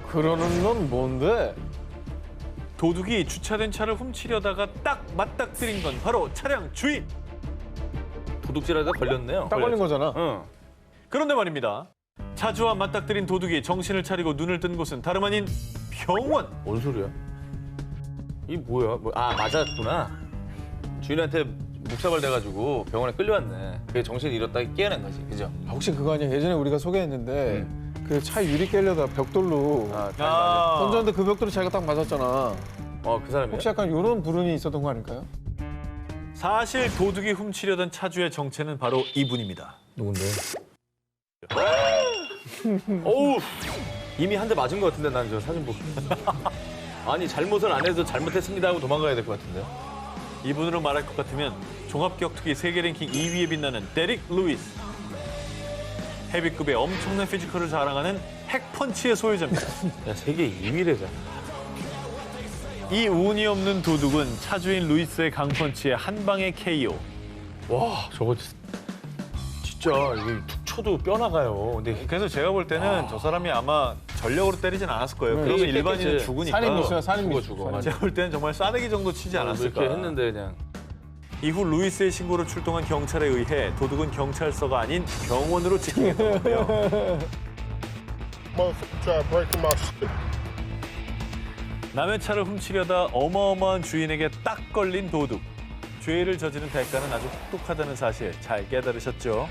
그러는 넌 뭔데? 도둑이 주차된 차를 훔치려다가 딱 맞닥뜨린 건 바로 차량 주인. 도둑질하다 걸렸네요. 딱 걸린 거잖아. 응. 그런데 말입니다. 차주와 맞닥뜨린 도둑이 정신을 차리고 눈을 뜬 곳은 다름 아닌 병원. 뭔 소리야? 이 뭐야? 맞았구나. 주인한테 묵사발 돼가지고 병원에 끌려왔네. 그게 정신을 잃었다가 깨어난 거지, 그죠? 혹시 그거 아니야? 예전에 우리가 소개했는데 그 차 유리 깨려다 벽돌로 던졌는데 그 벽돌이 자기가 딱 맞았잖아. 그 사람이요? 혹시 약간 이런 불운이 있었던 거 아닐까요? 사실 도둑이 훔치려던 차주의 정체는 바로 이분입니다. 누군데? 어우, 이미 한 대 맞은 것 같은데 난 저 사진 보고. 아니 잘못을 안 해도 잘못했습니다 하고 도망가야 될 것 같은데. 이분으로 말할 것 같으면 종합격투기 세계 랭킹 2위에 빛나는 데릭 루이스. 헤비급의 엄청난 피지컬을 자랑하는 핵펀치의 소유자입니다. 야, 세계 2위래잖아. 이 운이 없는 도둑은 차주인 루이스의 강펀치에 한 방에 KO. 와, 저거 진짜 이게 툭 쳐도 뼈 나가요. 근데 그래서 제가 볼 때는 저 사람이 아마 전력으로 때리진 않았을 거예요. 네, 그러면 이게 일반인은 깼겠지. 죽으니까. 살인 미수야, 살인 미수. 죽어. 맞아. 제가 볼 때는 정말 싸대기 정도 치지 않았을까. 이렇게 했는데 그냥. 이후 루이스의 신고로 출동한 경찰에 의해 도둑은 경찰서가 아닌 병원으로 지키겠다고요. 남의 차를 훔치려다 어마어마한 주인에게 딱 걸린 도둑. 죄를 저지른 대가는 아주 혹독하다는 사실 잘 깨달으셨죠?